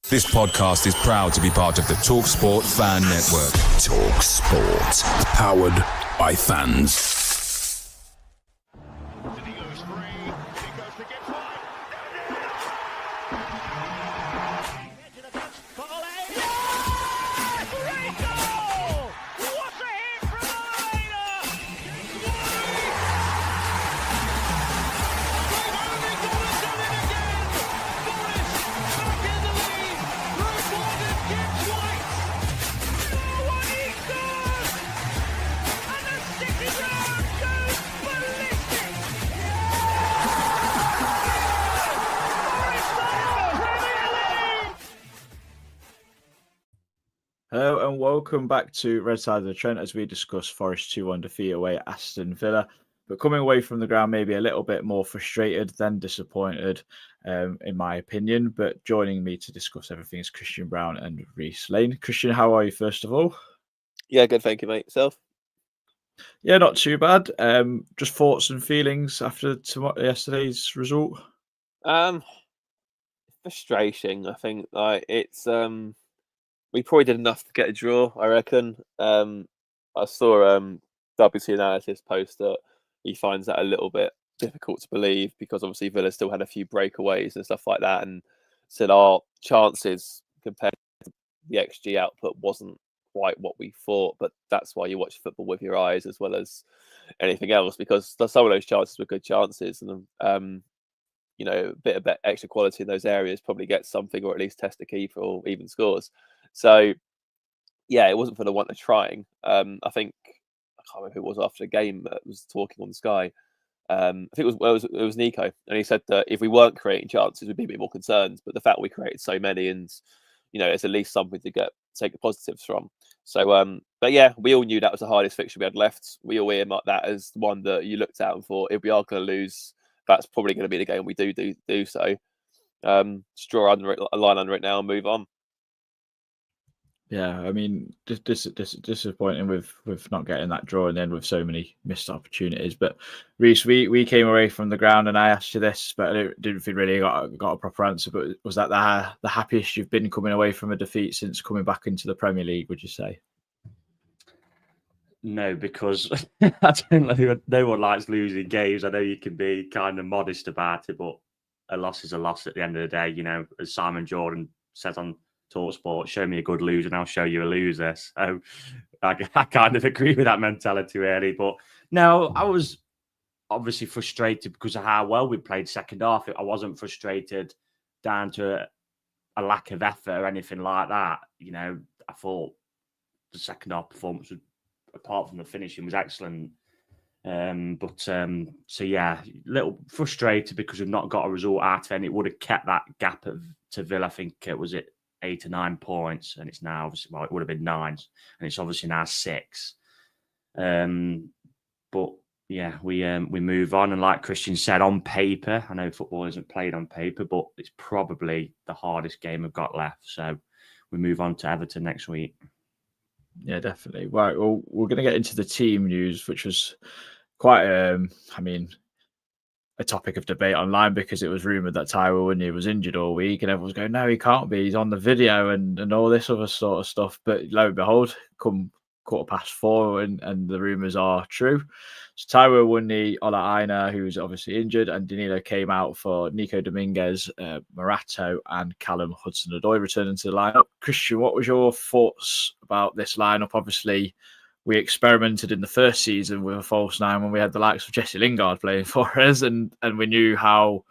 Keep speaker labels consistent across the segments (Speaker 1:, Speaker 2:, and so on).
Speaker 1: This podcast is proud to be part of the TalkSPORT Fan Network. TalkSPORT. Powered by fans.
Speaker 2: Hello and welcome back to Red Side of the Trent as we discuss Forest 2-1 defeat away at Aston Villa. But coming away from the ground maybe a little bit more frustrated than disappointed, in my opinion. But joining me to discuss everything is Christian Brown and Reece Lane. Christian, how are you first of all?
Speaker 3: Yeah, good, thank you, mate. Yourself?
Speaker 2: Yeah, not too bad. Just thoughts and feelings after yesterday's result?
Speaker 3: Frustrating, I think. It's we probably did enough to get a draw, I reckon. I saw WC Analysis post that he finds that a little bit difficult to believe because obviously Villa still had a few breakaways and stuff like that, and said our chances compared to the XG output wasn't quite what we thought. But that's why you watch football with your eyes as well as anything else, because some of those chances were good chances, and a bit of extra quality in those areas probably gets something, or at least test the keeper or even scores. So, yeah, it wasn't for the want of trying. I think, I can't remember who it was after the game that was talking on Sky. I think it was Nico, and he said that if we weren't creating chances, we'd be a bit more concerned. But the fact we created so many, and it's at least something to take the positives from. So, but yeah, we all knew that was the hardest fixture we had left. We all earmarked that as the one that you looked at and thought, if we are going to lose, that's probably going to be the game we do so. Just draw a line under it now and move on.
Speaker 2: Yeah, I mean, just disappointing with not getting that draw and then with so many missed opportunities. But Reece, we came away from the ground and I asked you this, but I didn't feel really got a proper answer. But was that the happiest you've been coming away from a defeat since coming back into the Premier League, would you say?
Speaker 4: No, because I don't know. No one likes losing games. I know you can be kind of modest about it, but a loss is a loss at the end of the day. As Simon Jordan says on TalkSPORT, show me a good loser and I'll show you a loser. So I kind of agree with that mentality, really. But no, I was obviously frustrated because of how well we played second half. I wasn't frustrated down to a lack of effort or anything like that. I thought the second half performance was, apart from the finishing, was excellent. So yeah, a little frustrated because we've not got a result out of it, and it would have kept that gap to Villa. I think it was 8 or 9 points, and it's now obviously, well, it would have been 9, and it's obviously now 6. But yeah, we move on, and like Christian said, on paper, I know football isn't played on paper, but it's probably the hardest game we've got left. So we move on to Everton next week.
Speaker 2: Yeah, definitely. Right. Well, we're going to get into the team news, which was quite, a topic of debate online because it was rumoured that Taiwo Winnie was injured all week, and everyone's going, no, he can't be. He's on the video and all this other sort of stuff. But lo and behold, come 4:15, and the rumours are true. So Taiwo Winnie, Ola Aina, who's obviously injured, and Danilo came out for Nico Dominguez, Morato, and Callum Hudson-Odoi returning to the lineup. Christian, what was your thoughts about this lineup? Obviously, we experimented in the first season with a false 9 when we had the likes of Jesse Lingard playing for us, and we knew how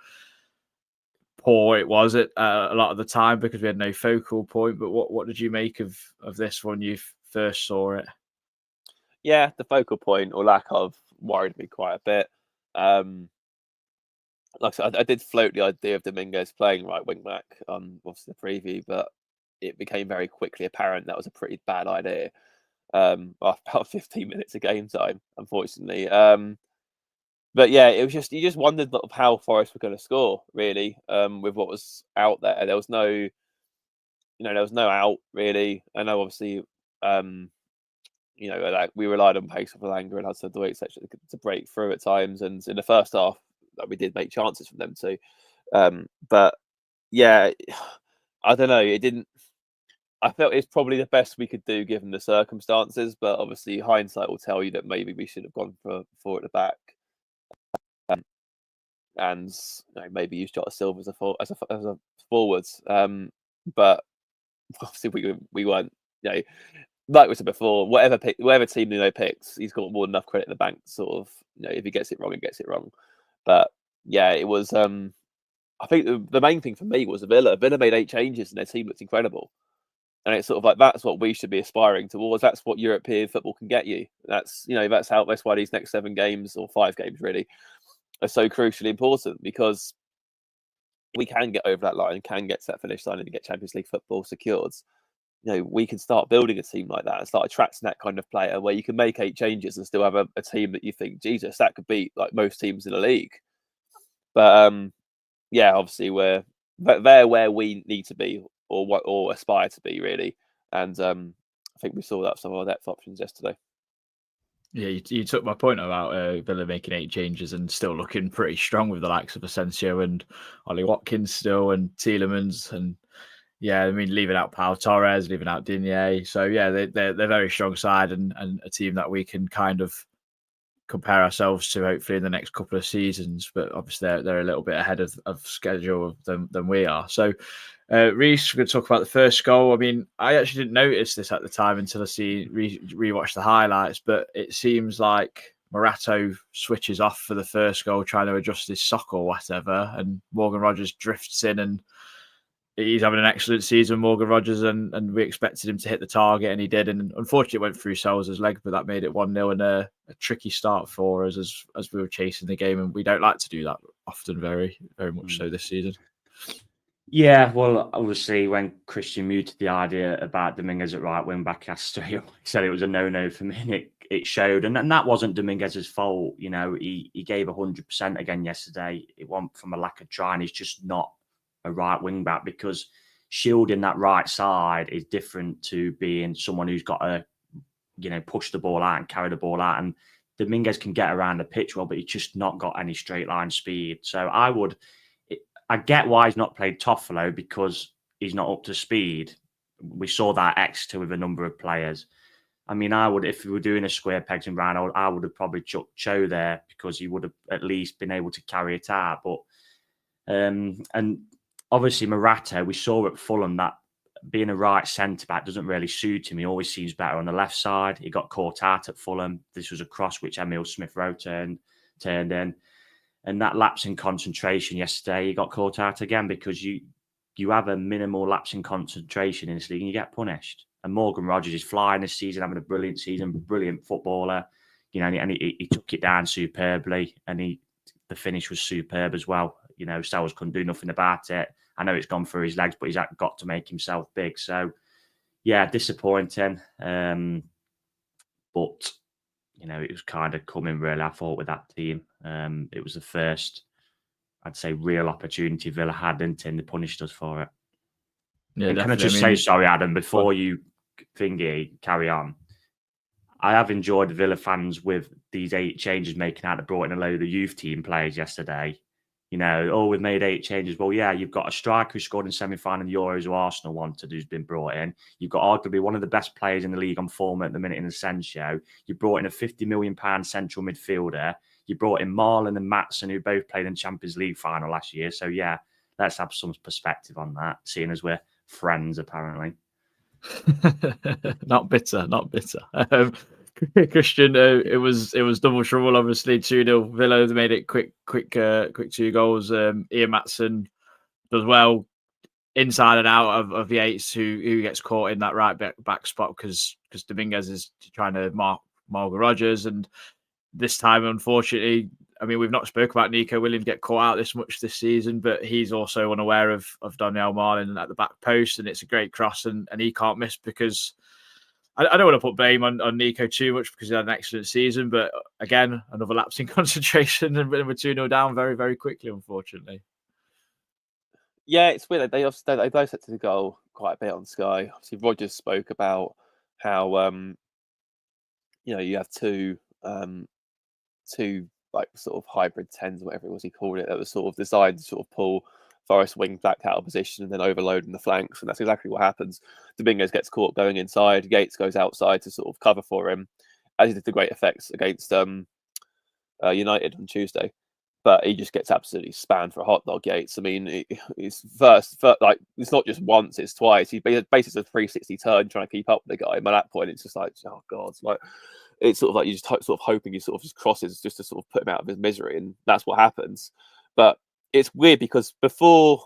Speaker 2: poor it was at a lot of the time because we had no focal point. But what did you make of this when you first saw it?
Speaker 3: Yeah, the focal point or lack of worried me quite a bit. Like I said, I did float the idea of Dominguez playing right wing back on obviously the preview, but it became very quickly apparent that was a pretty bad idea. After about 15 minutes of game time, unfortunately. But yeah, it was just, you just wondered how Forest were going to score, really, with what was out there. There was no out, really. I know, obviously, like we relied on pace of Elanga and Hudson-Odoi, etc., to break through at times. And in the first half, we did make chances from them too. But yeah, I don't know. It didn't. I felt it's probably the best we could do given the circumstances, but obviously hindsight will tell you that maybe we should have gone for four at the back, and maybe use Jota Silva as a forward. But obviously we weren't. Like we said before, whatever team Nuno picks, he's got more than enough credit in the bank. Sort of, if he gets it wrong, he gets it wrong. But yeah, it was. I think the main thing for me was Villa. Villa made 8 changes and their team looked incredible. And it's sort of like that's what we should be aspiring towards. That's what European football can get you. That's that's why these next 7 games or 5 games really are so crucially important, because we can get over that line, can get to that finish line, and get Champions League football secured. We can start building a team like that and start attracting that kind of player where you can make 8 changes and still have a team that you think, Jesus, that could beat like most teams in the league. But yeah, obviously they're where we need to be or aspire to be really. And I think we saw that with some of our depth options yesterday.
Speaker 2: Yeah, you took my point about Villa making 8 changes and still looking pretty strong with the likes of Asensio and Ollie Watkins still, and Tielemans, and yeah, I mean leaving out Pau Torres, leaving out Digne. So yeah, they're very strong side and a team that we can kind of compare ourselves to hopefully in the next couple of seasons. But obviously they're a little bit ahead of schedule than we are. So Reece, we're going to talk about the first goal. I mean, I actually didn't notice this at the time until I rewatched the highlights, but it seems like Morato switches off for the first goal, trying to adjust his sock or whatever, and Morgan Rogers drifts in, and he's having an excellent season, Morgan Rogers, and we expected him to hit the target, and he did. And unfortunately, it went through Sells' leg, but that made it 1-0 and a tricky start for us as we were chasing the game, and we don't like to do that often, very, very much so this season.
Speaker 4: Yeah, well, obviously, when Christian muted the idea about Dominguez at right wing back, he said it was a no-no for me, and it showed. And that wasn't Dominguez's fault. He gave 100% again yesterday. It wasn't from a lack of trying. He's just not a right wing back, because shielding that right side is different to being someone who's got to, push the ball out and carry the ball out. And Dominguez can get around the pitch well, but he's just not got any straight line speed. So I get why he's not played Toffolo, because he's not up to speed. We saw that at Exeter with a number of players. I mean, if we were doing a square pegs and round, I would have probably chucked Cho there, because he would have at least been able to carry it out. But and obviously Morato, we saw at Fulham that being a right centre back doesn't really suit him. He always seems better on the left side. He got caught out at Fulham. This was a cross which Emile Smith-Rowe turned in. And that lapse in concentration yesterday, he got caught out again, because you have a minimal lapse in concentration in this league and you get punished. And Morgan Rogers is flying this season, having a brilliant season, brilliant footballer. And he took it down superbly, and the finish was superb as well. Sells couldn't do nothing about it. I know it's gone through his legs, but he's got to make himself big. So, yeah, disappointing. But it was kind of coming, really, I thought, with that team. It was the first, I'd say, real opportunity Villa had, and they punished us for it. Yeah, can I just say, sorry, Adam, before you carry on, I have enjoyed the Villa fans with these 8 changes making out. They brought in a load of the youth team players yesterday. We've made 8 changes. Well, yeah, you've got a striker who scored in semi-final in the Euros who Arsenal wanted, who's been brought in. You've got arguably one of the best players in the league on form at the minute in Asensio. You brought in a £50 million central midfielder. You brought in Marlon and Maatsen, who both played in the Champions League final last year. So, yeah, let's have some perspective on that, seeing as we're friends, apparently.
Speaker 2: Not bitter. Christian, it was double trouble. Obviously, 2-0 Villa. They made it quick 2 goals. Ian Maatsen does well inside and out of Yates, who gets caught in that right back spot because Dominguez is trying to mark Morgan Rogers, and this time, unfortunately, I mean, we've not spoke about Nico Williams get caught out this much this season, but he's also unaware of Daniel Marlin at the back post, and it's a great cross, and he can't miss, because I don't want to put blame on Nico too much, because he had an excellent season, but again, another lapse in concentration, and we're 2-0 down very, very quickly, unfortunately.
Speaker 3: Yeah, it's weird. They both set to the goal quite a bit on Sky. Obviously, Rogers spoke about how you have two like sort of hybrid 10s, whatever it was he called it, that was sort of designed to sort of pull Forest wing backed out of position and then overloading the flanks, and that's exactly what happens. Domingos gets caught going inside. Yates goes outside to sort of cover for him, as he did the great effects against United on Tuesday. But he just gets absolutely spanned for a hot dog, Yates. I mean, it's first, like, it's not just once, it's twice. He basically a 360 turn trying to keep up with the guy. And by that point, it's just like, oh God, it's it's sort of like you just sort of hoping he sort of just crosses just to sort of put him out of his misery, and that's what happens. But it's weird because before,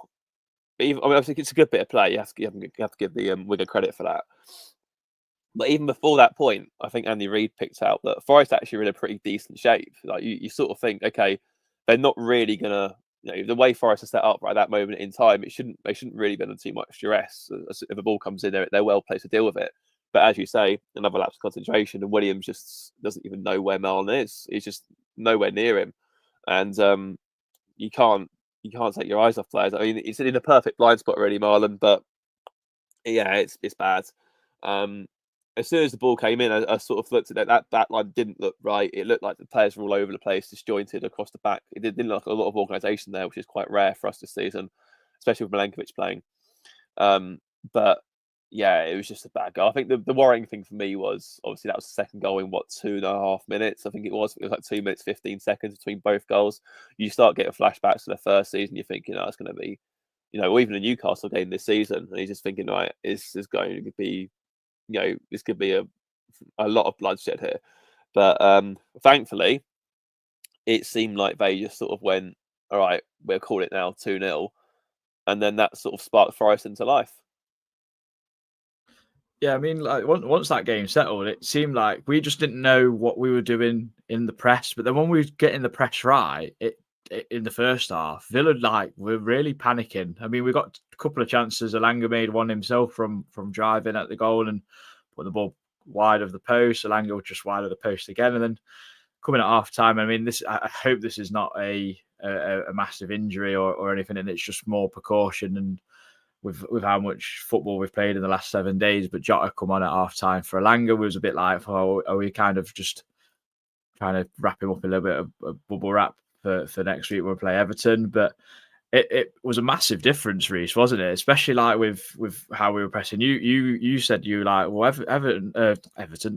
Speaker 3: I think it's a good bit of play. You have to give the Wigan credit for that. But even before that point, I think Andy Reid picked out that Forest actually were in a pretty decent shape. Like you sort of think, okay, they're not really gonna, the way Forest are set up right at that moment in time, they shouldn't really be under too much duress. If a ball comes in, they're well placed to deal with it. But as you say, another lapse of concentration, and Williams just doesn't even know where Marlon is. He's just nowhere near him, and you can't take your eyes off players. I mean, it's in a perfect blind spot already, Marlon. But yeah, it's bad. As soon as the ball came in, I sort of looked at that line didn't look right. It looked like the players were all over the place, disjointed across the back. It didn't look like a lot of organisation there, which is quite rare for us this season, especially with Milenkovic playing. But yeah, it was just a bad goal. I think the worrying thing for me was, obviously, that was the second goal in 2.5 minutes. I think it was like 2 minutes 15 seconds between both goals. You start getting flashbacks to the first season. You're thinking, it's going to be, or even a Newcastle game this season, and you're just thinking, right, is going to be, this could be a lot of bloodshed here. But thankfully, it seemed like they just sort of went, all right, we'll call it now 2-0. And then that sort of sparked Forest into life.
Speaker 2: Yeah, I mean, like once that game settled, it seemed like we just didn't know what we were doing in the press. But then when we were getting the press right, in the first half, Villa were really panicking. I mean, we got a couple of chances. Elanga made one himself from driving at the goal and put the ball wide of the post. Elanga was just wide of the post again, and then coming at half time. I mean, I hope this is not a massive injury or anything, and it's just more precaution and with how much football we've played in the last 7 days. But Jota come on at half time for Elanga was a bit like, are we kind of just trying to wrap him up a little bit of bubble wrap for next week when we play Everton? But it was a massive difference, Reece, wasn't it? Especially with how we were pressing. You said Everton,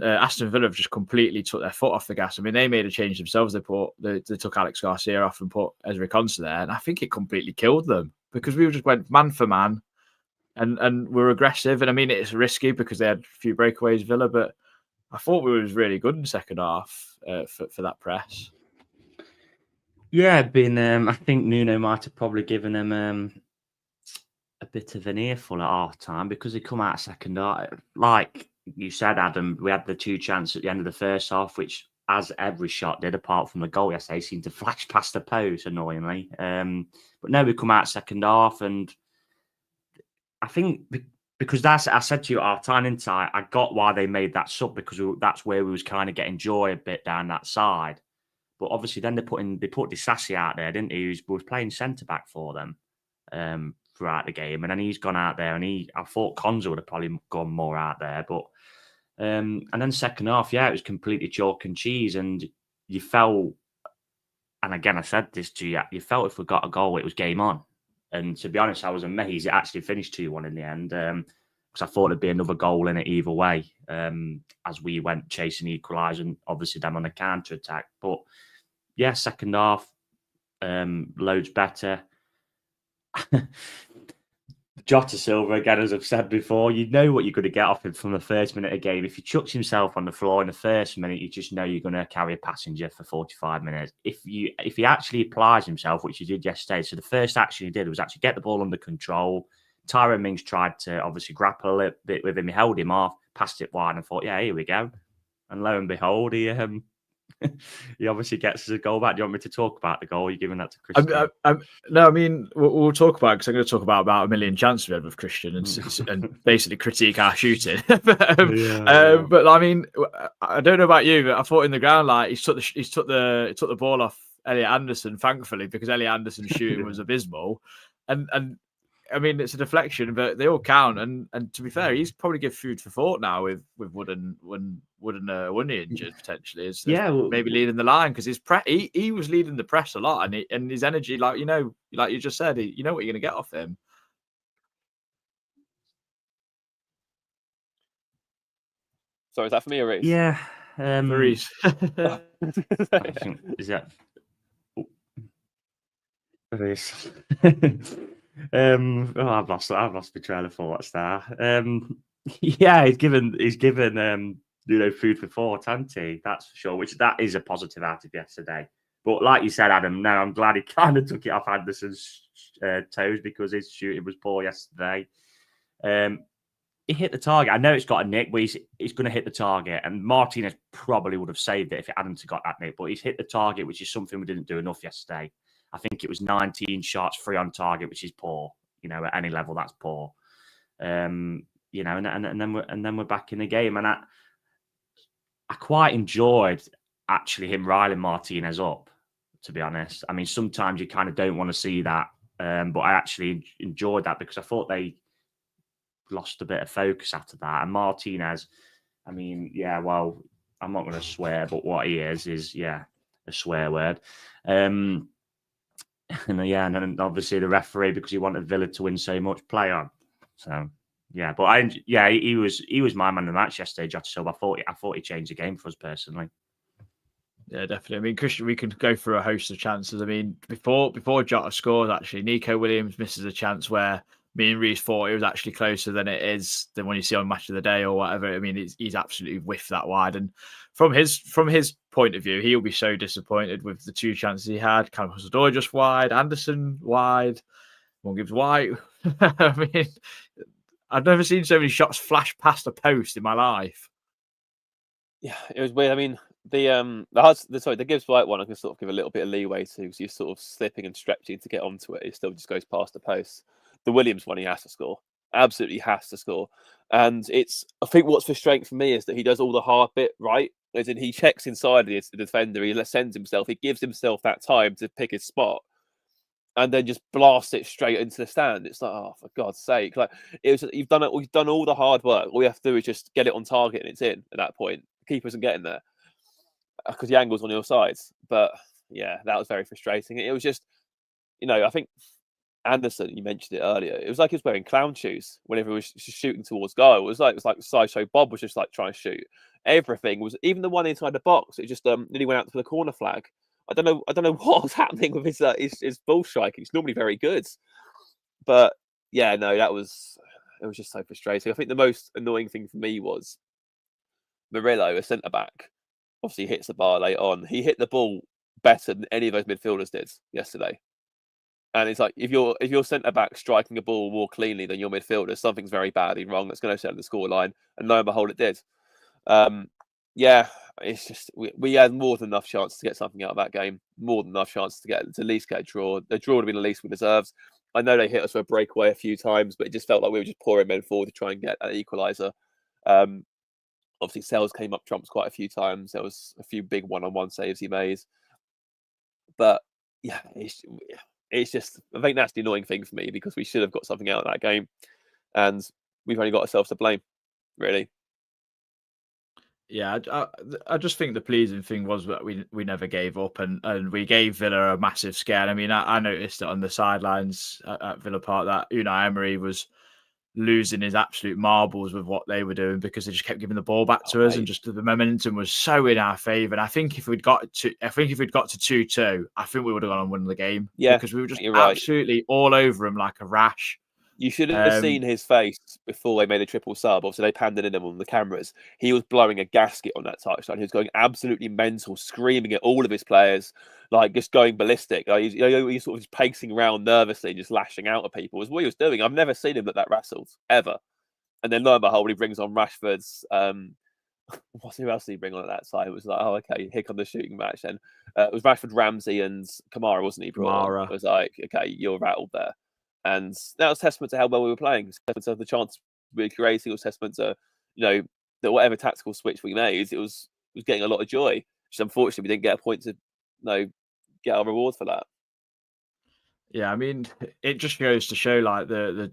Speaker 2: Aston Villa have just completely took their foot off the gas. I mean, they made a change themselves. They took Alex Garcia off and put Ezri Konsa there, and I think it completely killed them because we just went man for man. And we're aggressive. And I mean, it's risky because they had a few breakaways, Villa, but I thought we was really good in the second half for that press.
Speaker 4: Yeah, I think Nuno might have probably given them a bit of an earful at half time because they come out second half. Like you said, Adam, we had the two chances at the end of the first half, which, as every shot did, apart from the goal yesterday, seemed to flash past the post, annoyingly. But no, we come out second half, and I think because I said to you at half time, inside, I got why they made that sub because that's where we was kind of getting joy a bit down that side. But obviously, then they put Disasi out there, didn't he? Who was playing centre back for them throughout the game, and then he's gone out there, and I thought Konsa would have probably gone more out there, but and then second half, yeah, it was completely chalk and cheese, and you felt, and again, I said this to you, you felt if we got a goal, it was game on. And to be honest, I was amazed it actually finished 2-1 in the end because I thought there'd be another goal in it either way as we went chasing equalising, obviously them on the counter attack. But yeah, second half, loads better. Jota Silva, again, as I've said before, you know what you're going to get off him from the first minute of the game. If he chucks himself on the floor in the first minute, you just know you're going to carry a passenger for 45 minutes. If he actually applies himself, which he did yesterday, so the first action he did was actually get the ball under control. Tyrone Mings tried to obviously grapple a little bit with him. He held him off, passed it wide, and thought, yeah, here we go. And lo and behold, he obviously gets a goal back. Do you want me to talk about the goal? You're giving that to Christian?
Speaker 2: No, I mean, we'll talk about it because I'm going to talk about a million chances we had with Christian and basically critique our shooting. But I mean, I don't know about you, but I thought in the ground, like he took the ball off Elliot Anderson, thankfully, because Elliot Anderson's shooting was abysmal. And I mean, it's a deflection, but they all count. And to be fair, he's probably give food for thought now with Wooden injured potentially. Is maybe leading the line because he was leading the press a lot, and his energy, like you just said, you know what you're going to get off him.
Speaker 3: So is that for me or Reece?
Speaker 4: Yeah,
Speaker 2: Reece.
Speaker 4: I think, is that Reece? I've lost my trail of thoughts there. Yeah, he's given food for thought, hasn't he? That's for sure. Which that is a positive out of yesterday. But like you said, Adam, now I'm glad he kind of took it off Anderson's toes because his shooting was poor yesterday. He hit the target. I know it's got a nick, but he's going to hit the target. And Martinez probably would have saved it if it hadn't got that nick. But he's hit the target, which is something we didn't do enough yesterday. I think it was 19 shots, 3 on target, which is poor. At any level, that's poor. And then we're back in the game. And I quite enjoyed actually him riling Martinez up, to be honest. I mean, sometimes you kind of don't want to see that. But I actually enjoyed that because I thought they lost a bit of focus after that. And Martinez, I mean, well, I'm not going to swear, but what he is a swear word. And then obviously the referee, because he wanted Villa to win so much, play on. So but he was my man of the match yesterday, Jota Silva. I thought he changed the game for us personally.
Speaker 2: Yeah, definitely. I mean, Christian, we can go through a host of chances. I mean, before Jota scores, actually, Nico Williams misses a chance where me and Reece thought it was actually closer than it is than when you see on Match of the Day or whatever. I mean, he's absolutely whiffed that wide. And from his point of view, he'll be so disappointed with the 2 chances he had. Callum Hudson-Odoi just wide, Anderson wide, one gives white. I mean, I've never seen so many shots flash past a post in my life.
Speaker 3: Yeah, it was weird. I mean, the Gibbs White one, I can sort of give a little bit of leeway to, because you're sort of slipping and stretching to get onto it. It still just goes past the post. The Williams one, he has to score. Absolutely has to score. And I think what's frustrating for me is that he does all the hard bit right. As in, he checks inside the defender, he sends himself, he gives himself that time to pick his spot, and then just blasts it straight into the stand. It's like, oh, for God's sake! Like you've done all the hard work. All you have to do is just get it on target, and it's in at that point. The keeper isn't getting there because the angle's on your side. But yeah, that was very frustrating. It was just, I think Anderson, you mentioned it earlier. It was like he was wearing clown shoes whenever he was shooting towards goal. It was like Sideshow Bob was just like trying to shoot. Everything was, even the one inside the box. It just nearly went out for the corner flag. I don't know what was happening with his ball striking. It's normally very good, but yeah, no, it was just so frustrating. I think the most annoying thing for me was Murillo, a centre back. Obviously, hits the bar late on. He hit the ball better than any of those midfielders did yesterday. And it's like, if you're centre back striking a ball more cleanly than your midfielder, something's very badly wrong. That's going to set the scoreline, and lo and behold, it did. It's just we had more than enough chance to get something out of that game. More than enough chance to at least get a draw. The draw would have been the least we deserved. I know they hit us for a breakaway a few times, but it just felt like we were just pouring men forward to try and get an equaliser. Obviously, Sells came up trumps quite a few times. There was a few big one-on-one saves he made, but yeah, it's just, I think that's the annoying thing for me, because we should have got something out of that game, and we've only got ourselves to blame, really.
Speaker 2: Yeah, I just think the pleasing thing was that we never gave up, and we gave Villa a massive scare. I mean, I noticed it on the sidelines at Villa Park that Unai Emery was losing his absolute marbles with what they were doing, because they just kept giving the ball back to us, and just the momentum was so in our favour. And I think if we'd got to 2-2, I think we would have gone and won the game.
Speaker 3: Yeah,
Speaker 2: because we were just absolutely all over him like a rash.
Speaker 3: You should have seen his face before they made a triple sub. Obviously, they panned it in on the cameras. He was blowing a gasket on that touchline. He was going absolutely mental, screaming at all of his players, like just going ballistic. Like, he's sort of just pacing around nervously, just lashing out at people. Was what he was doing. I've never seen him look that rattled, ever. And then lo and behold, he brings on Rashford's. Who else did he bring on at that side? It was like, oh, okay, here comes the shooting match. Then it was Rashford, Ramsey, and Kamara, wasn't he? Kamara. It was like, okay, you're rattled there. And that was testament to how well we were playing. It was testament to the chance we were creating. It was testament to, that whatever tactical switch we made, it was getting a lot of joy. Just unfortunately, we didn't get a point to, get our reward for that.
Speaker 2: Yeah, I mean, it just goes to show like the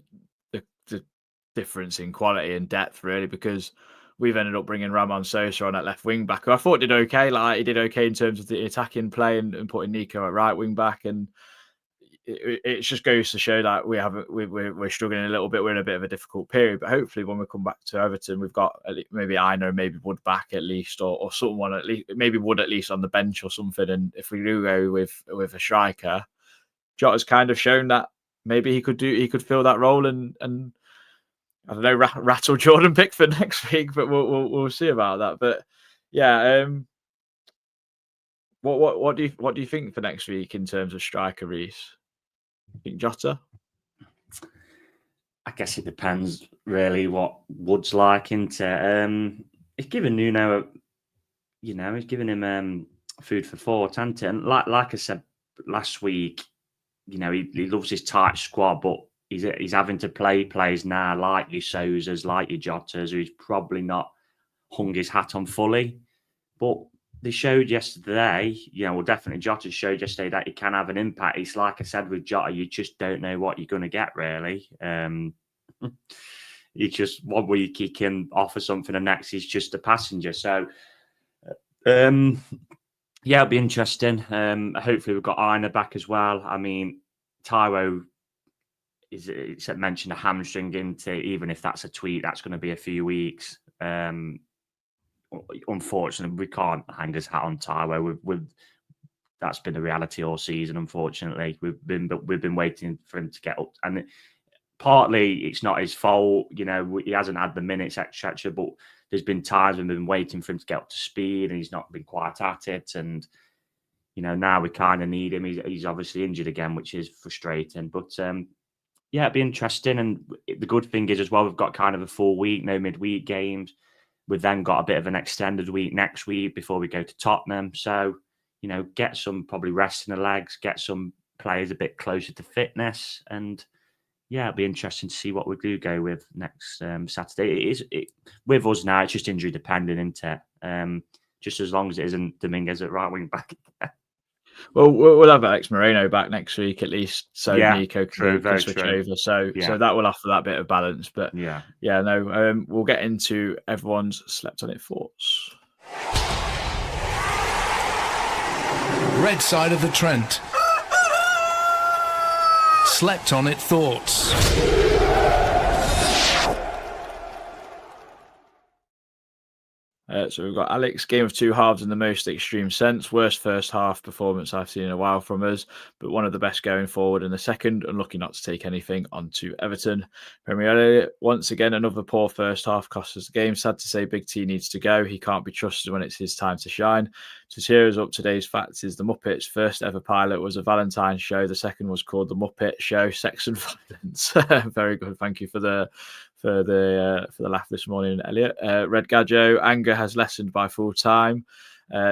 Speaker 2: difference in quality and depth, really, because we've ended up bringing Ramon Sosa on at left wing back, who I thought did okay. Like he did okay in terms of the attacking play and putting Nico at right wing back, and it just goes to show that we're struggling a little bit. We're in a bit of a difficult period, but hopefully when we come back to Everton, we've got maybe Aina, maybe Wood back at least, or someone at least, maybe Wood at least on the bench or something. And if we do go with a striker, Jota's kind of shown that maybe he could fill that role and I don't know, rattle Jordan Pickford next week, but we'll see about that. But yeah, what do you think for next week in terms of striker, Reece? Think Jota?
Speaker 4: I guess it depends really what Wood's like into. He's given Nuno, he's given him food for thought, hasn't it? And like I said last week, he loves his tight squad, but he's having to play players now like your Sousas, like your Jotas, who's probably not hung his hat on fully. But they showed yesterday, definitely Jota showed yesterday that he can have an impact. It's like I said with Jota, you just don't know what you're going to get, really. You just, one week he can offer something, and next he's just a passenger. So, it'll be interesting. Hopefully we've got Aina back as well. I mean, Taiwo it's mentioned a hamstring into, even if that's a tweet, that's going to be a few weeks. Unfortunately, we can't hang his hat on Taiwo. That's been the reality all season. Unfortunately, we've been waiting for him to get up, and partly it's not his fault. He hasn't had the minutes, etc. But there's been times when we've been waiting for him to get up to speed, and he's not been quite at it. And now we kind of need him. He's obviously injured again, which is frustrating. But it'd be interesting. And the good thing is as well, we've got kind of a full week, no midweek games. We've then got a bit of an extended week next week before we go to Tottenham. So, get some probably rest in the legs, get some players a bit closer to fitness. And it'll be interesting to see what we do go with next Saturday. With us now, it's just injury dependent, isn't it? Just as long as it isn't Dominguez at right wing back.
Speaker 2: Well, we'll have Alex Moreno back next week at least, so Nico can switch over. So that will offer that bit of balance. But we'll get into everyone's slept on it thoughts.
Speaker 1: Red side of the Trent. Slept on it thoughts.
Speaker 2: So we've got Alex, game of two halves in the most extreme sense. Worst first half performance I've seen in a while from us, but one of the best going forward in the second. Unlucky not to take anything onto Everton. Premier League, once again, another poor first half cost us the game. Sad to say Big T needs to go. He can't be trusted when it's his time to shine. To cheer us up, today's facts is the Muppets' first ever pilot was a Valentine's show. The second was called The Muppet Show, Sex and Violence. Very good. Thank you for the laugh this morning, Elliot. Red Gadjo, anger has lessened by full time.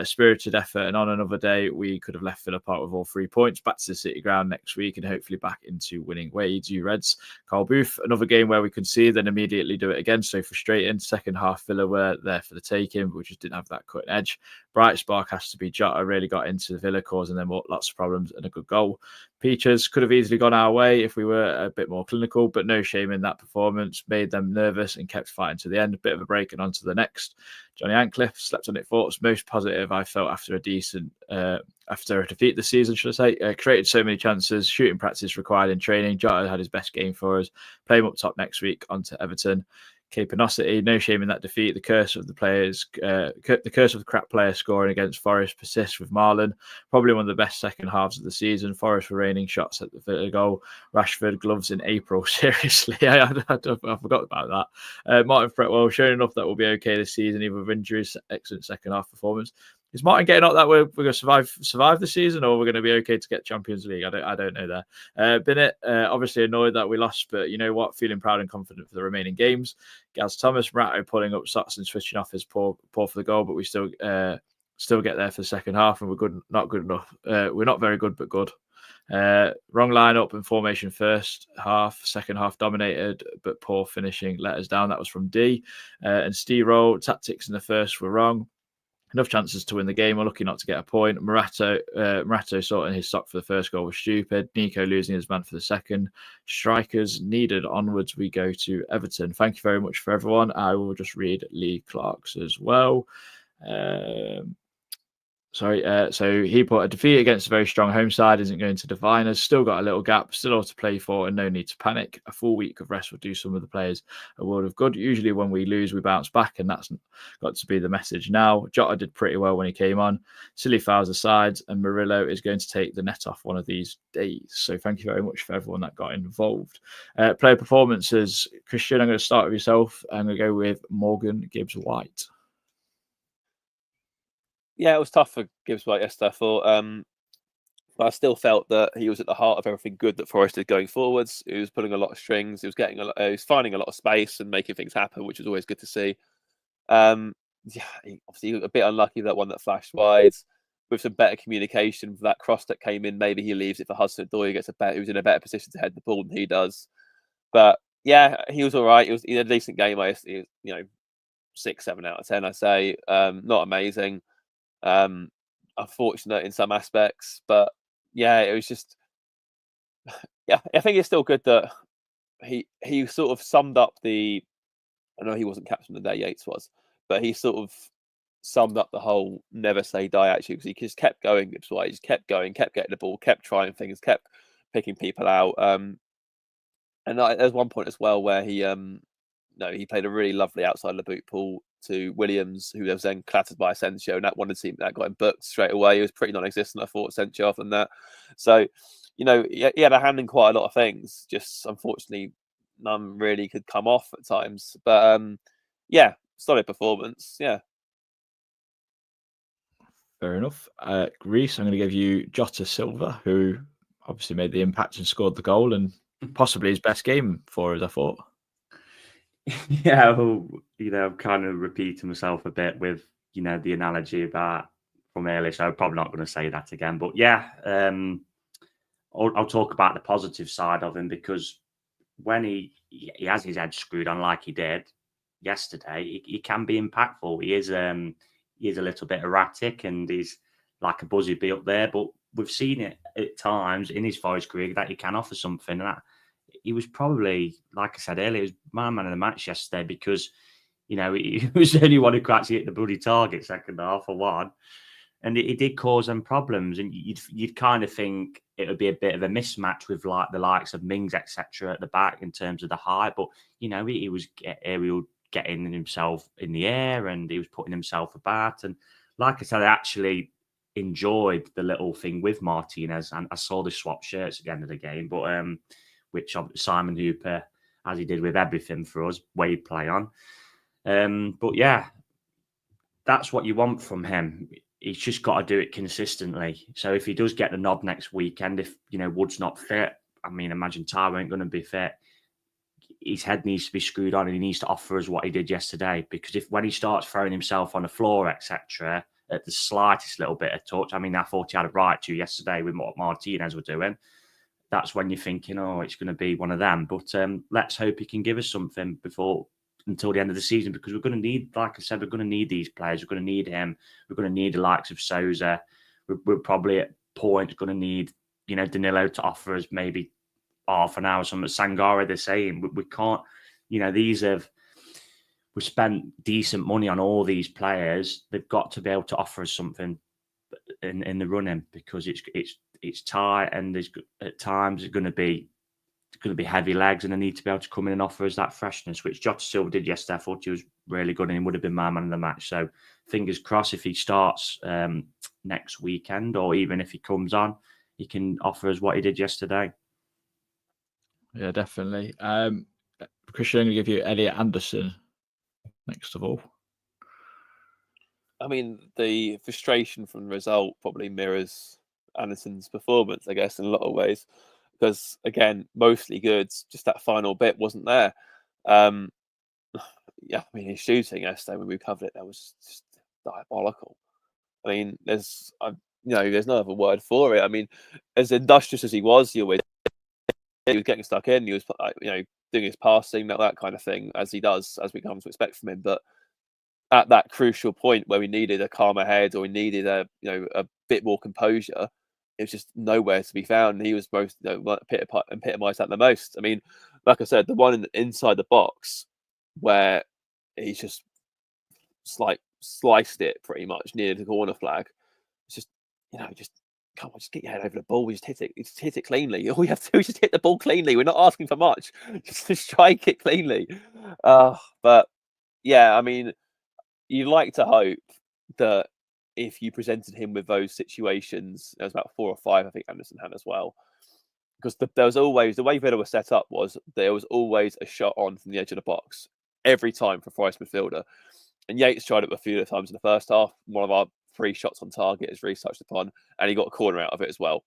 Speaker 2: Spirited effort, and on another day we could have left Villa Park with all 3 points. Back to the City Ground next week and hopefully back into winning ways. You Reds. Carl Booth, another game where we could see then immediately do it again. So frustrating. Second half Villa were there for the taking, but we just didn't have that cutting edge. Bright spark has to be Jota. Really got into the Villa, causing them lots of problems, and a good goal. Peaches could have easily gone our way if we were a bit more clinical, but no shame in that performance. Made them nervous and kept fighting to the end. A bit of a break and on to the next. Johnny Ancliffe, slept on it thoughts. Most positive I felt after a defeat this season, should I say. Created so many chances. Shooting practice required in training. Jota had his best game for us. Play him up top next week onto Everton. Capanosity, no shame in that defeat. The curse of the players, the curse of the crap player scoring against Forest persists with Marlon. Probably one of the best second halves of the season. Forest were raining shots at the goal. Rashford gloves in April. Seriously, I forgot about that. Martin Fretwell showing enough that we'll be okay this season, even with injuries. Excellent second half performance. Is Martin getting up that we're going to survive the season, or we're going to be okay to get Champions League? I don't know there. Bennett, obviously annoyed that we lost, but you know what? Feeling proud and confident for the remaining games. Gaz Thomas, Ratto pulling up socks and switching off his poor for the goal, but we still get there for the second half, and we're not good enough. We're not very good, but good. Wrong lineup and formation first half. Second half dominated, but poor finishing let us down. That was from D. And Steve Roll, tactics in the first were wrong. enough chances to win the game. We're lucky not to get a point. Morato sorting his sock for the first goal was stupid. Nico losing his man for the second. Strikers needed. Onwards we go to Everton. Thank you very much for everyone. I will just read Lee Clark's as well. So he put a defeat against a very strong home side isn't going to define us. Still got a little gap, still all to play for, and no need to panic. A full week of rest will do some of the players a world of good. Usually when we lose, we bounce back, and that's got to be the message now. Jota did pretty well when he came on. Silly fouls aside, and Murillo is going to take the net off one of these days. So thank you very much for everyone that got involved. Player performances. Christian, I'm going to start with yourself. I'm going to go with Morgan Gibbs-White.
Speaker 3: Yeah, it was tough for Gibbs-White yesterday, I thought. But I still felt that he was at the heart of everything good that Forest did going forwards. He was pulling a lot of strings. He was finding a lot of space and making things happen, which was always good to see. Obviously a bit unlucky that one that flashed wide. With some better communication for that cross that came in, maybe he leaves it for Hudson-Odoi. He was in a better position to head the ball than he does. But yeah, he was all right. He had a decent game. 6, 7 out of 10. I say not amazing. Unfortunate in some aspects, but yeah, it was just I think it's still good that he sort of summed up I know he wasn't captain the day, Yates was, but he sort of summed up the whole never say die attitude, because he just kept going. It's why he just kept going, kept getting the ball, kept trying things, kept picking people out. And there's one point as well where he played a really lovely outside the boot ball to Williams, who was then clattered by Asensio, and that one team that got him booked straight away. He was pretty non-existent, I thought, Asensio off and that. So, he had a hand in quite a lot of things. Just unfortunately, none really could come off at times. But solid performance. Yeah.
Speaker 2: Fair enough. Reece, I'm going to give you Jota Silva, who obviously made the impact and scored the goal, and possibly his best game for us, I thought.
Speaker 4: Yeah, well, I'm kind of repeating myself a bit with, the analogy about from earlier, so I'm probably not going to say that again. But yeah, I'll talk about the positive side of him, because when he has his head screwed on like he did yesterday, he can be impactful. He is a little bit erratic, and he's like a buzzy bee up there. But we've seen it at times in his Forest career that he can offer something. And he was probably, like I said earlier, he was my man of the match yesterday, because, he was the only one who could actually hit the bloody target second half for one. And it did cause them problems. And you'd kind of think it would be a bit of a mismatch with like the likes of Mings, etc. at the back in terms of the height. But, he was getting himself in the air, and he was putting himself about. And like I said, I actually enjoyed the little thing with Martinez. And I saw the swap shirts at the end of the game, but which Simon Hooper, as he did with everything for us, Wade play on. But yeah, that's what you want from him. He's just got to do it consistently. So if he does get the nod next weekend, if Wood's not fit, I mean, imagine Tyler ain't going to be fit. His head needs to be screwed on, and he needs to offer us what he did yesterday. Because when he starts throwing himself on the floor, etc., at the slightest little bit of touch, I mean, I thought he had a right to yesterday with what Martinez were doing. That's when you're thinking, oh, it's going to be one of them. But let's hope he can give us something until the end of the season, because we're going to need, like I said, we're going to need these players. We're going to need him. We're going to need the likes of Souza. We're probably at point going to need, Danilo to offer us maybe half an hour. Some Sangare, they're saying we can't. We spent decent money on all these players. They've got to be able to offer us something in the running, because it's tight, and there's at times it's going to be heavy legs, and they need to be able to come in and offer us that freshness, which Jota Silva did yesterday. I thought he was really good, and he would have been my man of the match. So fingers crossed, if he starts next weekend, or even if he comes on, he can offer us what he did yesterday.
Speaker 2: Yeah, definitely. Christian, I'm going to give you Elliot Anderson next of all.
Speaker 3: I mean, the frustration from the result probably mirrors Anderson's performance, I guess, in a lot of ways. Because, again, mostly good. Just that final bit wasn't there. Yeah, I mean, his shooting yesterday, when we covered it, that was just diabolical. I mean, there's no other word for it. I mean, as industrious as he was getting stuck in. He was, doing his passing, that kind of thing, as he does, as we come to expect from him. But at that crucial point where we needed a calmer head or we needed a bit more composure, it was just nowhere to be found. He was most epitomised that the most. I mean, like I said, the one inside the box where he's just sliced it pretty much near the corner flag. It's just, just come on, just get your head over the ball. We just hit it cleanly. All we have to do is just hit the ball cleanly. We're not asking for much. Just strike it cleanly. But yeah, I mean, you'd like to hope that if you presented him with those situations, there was about 4 or 5, I think Anderson had as well. Because there was always, the way Villa was set up was there was always a shot on from the edge of the box every time for Forest midfielder. And Yates tried it a few times in the first half. One of our 3 shots on target is really touched upon, and he got a corner out of it as well.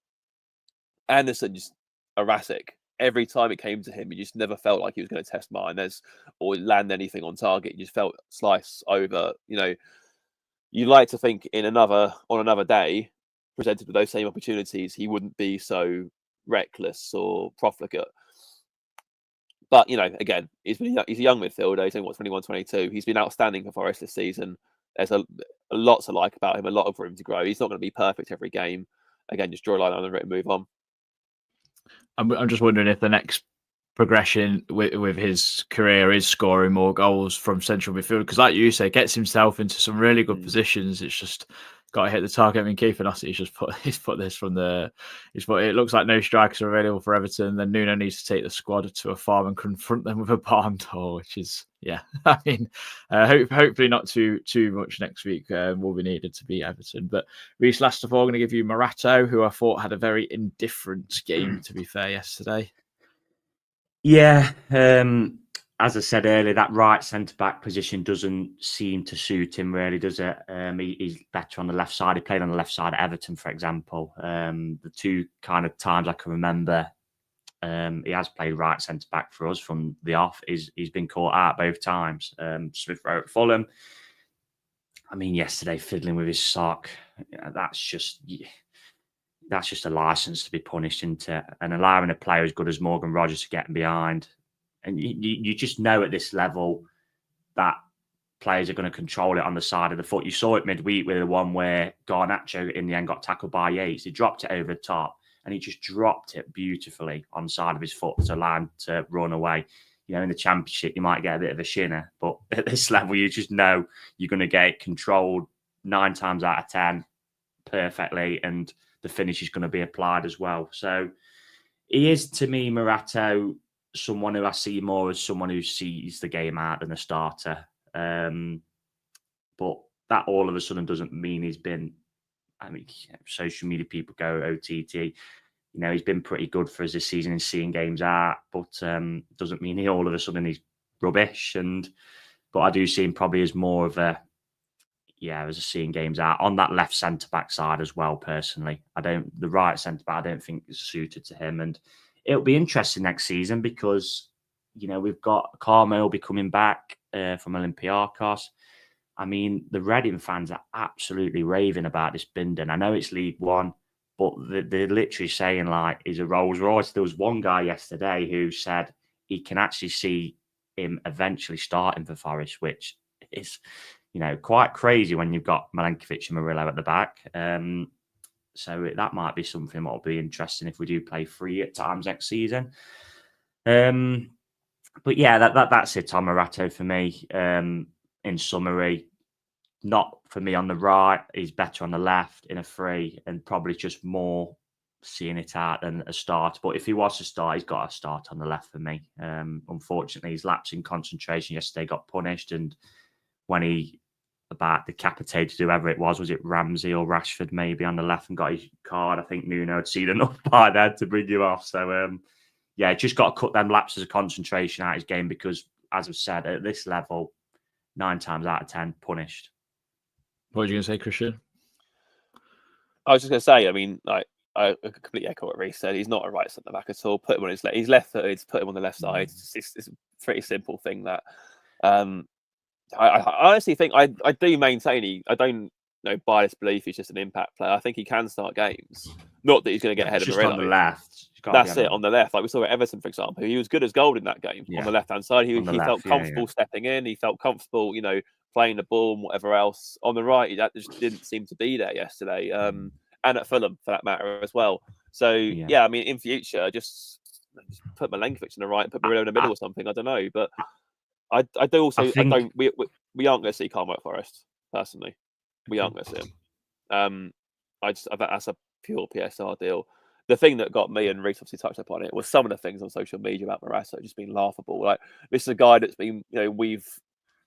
Speaker 3: Anderson just erratic. Every time it came to him, he just never felt like he was going to test Martinez or land anything on target. He just felt slice over. You'd like to think on another day, presented with those same opportunities, he wouldn't be so reckless or profligate. But, again, he's a young midfielder. He's only 21, 22. He's been outstanding for Forest this season. There's a lot to like about him, a lot of room to grow. He's not going to be perfect every game. Again, just draw a line on it and move on.
Speaker 2: I'm just wondering if the next progression with his career is scoring more goals from central midfield, because like you say, gets himself into some really good positions. It's just got to hit the target. I mean, Keith Nasty he's put this from it looks like no strikers are available for Everton. Then Nuno needs to take the squad to a farm and confront them with a barn door, which is, I mean, hopefully not too much next week will be needed to beat Everton. But Reece, last of all, I'm going to give you Morato, who I thought had a very indifferent game, to be fair, yesterday.
Speaker 4: Yeah, as I said earlier, that right centre-back position doesn't seem to suit him really, does it? He's better on the left side. He played on the left side at Everton, for example. The 2 kind of times I can remember he has played right centre-back for us from the off. He's been caught out both times. Smith Rowe at Fulham. I mean, yesterday, fiddling with his sock, that's just a licence to be punished, isn't it? And allowing a player as good as Morgan Rogers to get behind. And you just know at this level that players are going to control it on the side of the foot. You saw it midweek with the one where Garnacho in the end got tackled by Yates. He dropped it over the top and he just dropped it beautifully on the side of his foot to allow him to run away. In the Championship, you might get a bit of a shinner, but at this level, you just know you're going to get it controlled 9 times out of 10 perfectly, and the finish is going to be applied as well. So he is, to me, Morato, someone who I see more as someone who sees the game out than a starter. But that all of a sudden doesn't mean he's been, social media people go OTT. He's been pretty good for us this season in seeing games out, but doesn't mean he all of a sudden he's rubbish. But I do see him probably as more of as a seeing games out on that left centre back side as well. Personally, the right centre back I don't think is suited to him, and it'll be interesting next season because we've got Carmel will be coming back from Olympiacos. I mean, the Reading fans are absolutely raving about this Binden. I know it's League One, but they're literally saying like he's a Rolls Royce. There was one guy yesterday who said he can actually see him eventually starting for Forest, which is quite crazy when you've got Milenkovic and Murillo at the back. So that might be something that will be interesting if we do play free at times next season. But yeah, that's it on Morato for me. In summary, not for me on the right. He's better on the left in a free, and probably just more seeing it out than a start. But if he was to start, he's got to start on the left for me. Unfortunately, his lapse in concentration yesterday got punished, and when he about decapitated whoever it was it Ramsey or Rashford maybe on the left and got his card, I think Nuno had seen enough by then to bring him off. So just got to cut them lapses of concentration out of his game because, as I've said, at this level, 9 times out of 10 punished.
Speaker 2: What were you going to say, Christian?
Speaker 3: I was just going to say, I mean, I completely echo what Reece said. He's not a right centre back at all. Put him on his left. He's left-footed. Put him on the left side. It's a pretty simple thing that. I honestly think I do maintain I don't buy this belief he's just an impact player. I think he can start games. Not that he's going to get ahead of Murillo.
Speaker 4: On the left.
Speaker 3: That's it, on the left. Like we saw at Everton, for example. He was good as gold in that game on the left-hand side. He felt comfortable stepping in. He felt comfortable, playing the ball and whatever else. On the right, that just didn't seem to be there yesterday, and at Fulham for that matter as well. So yeah, I mean, in future, just put Milenkovic in the right, put Murillo in the middle or something. I don't know, but I do also. I don't. We aren't going to see Carmo at Forest personally. We aren't going to see him. That's a pure PSR deal. The thing that got me, and Reece obviously touched upon it, was some of the things on social media about Morata just being laughable. Like, this is a guy that's been, given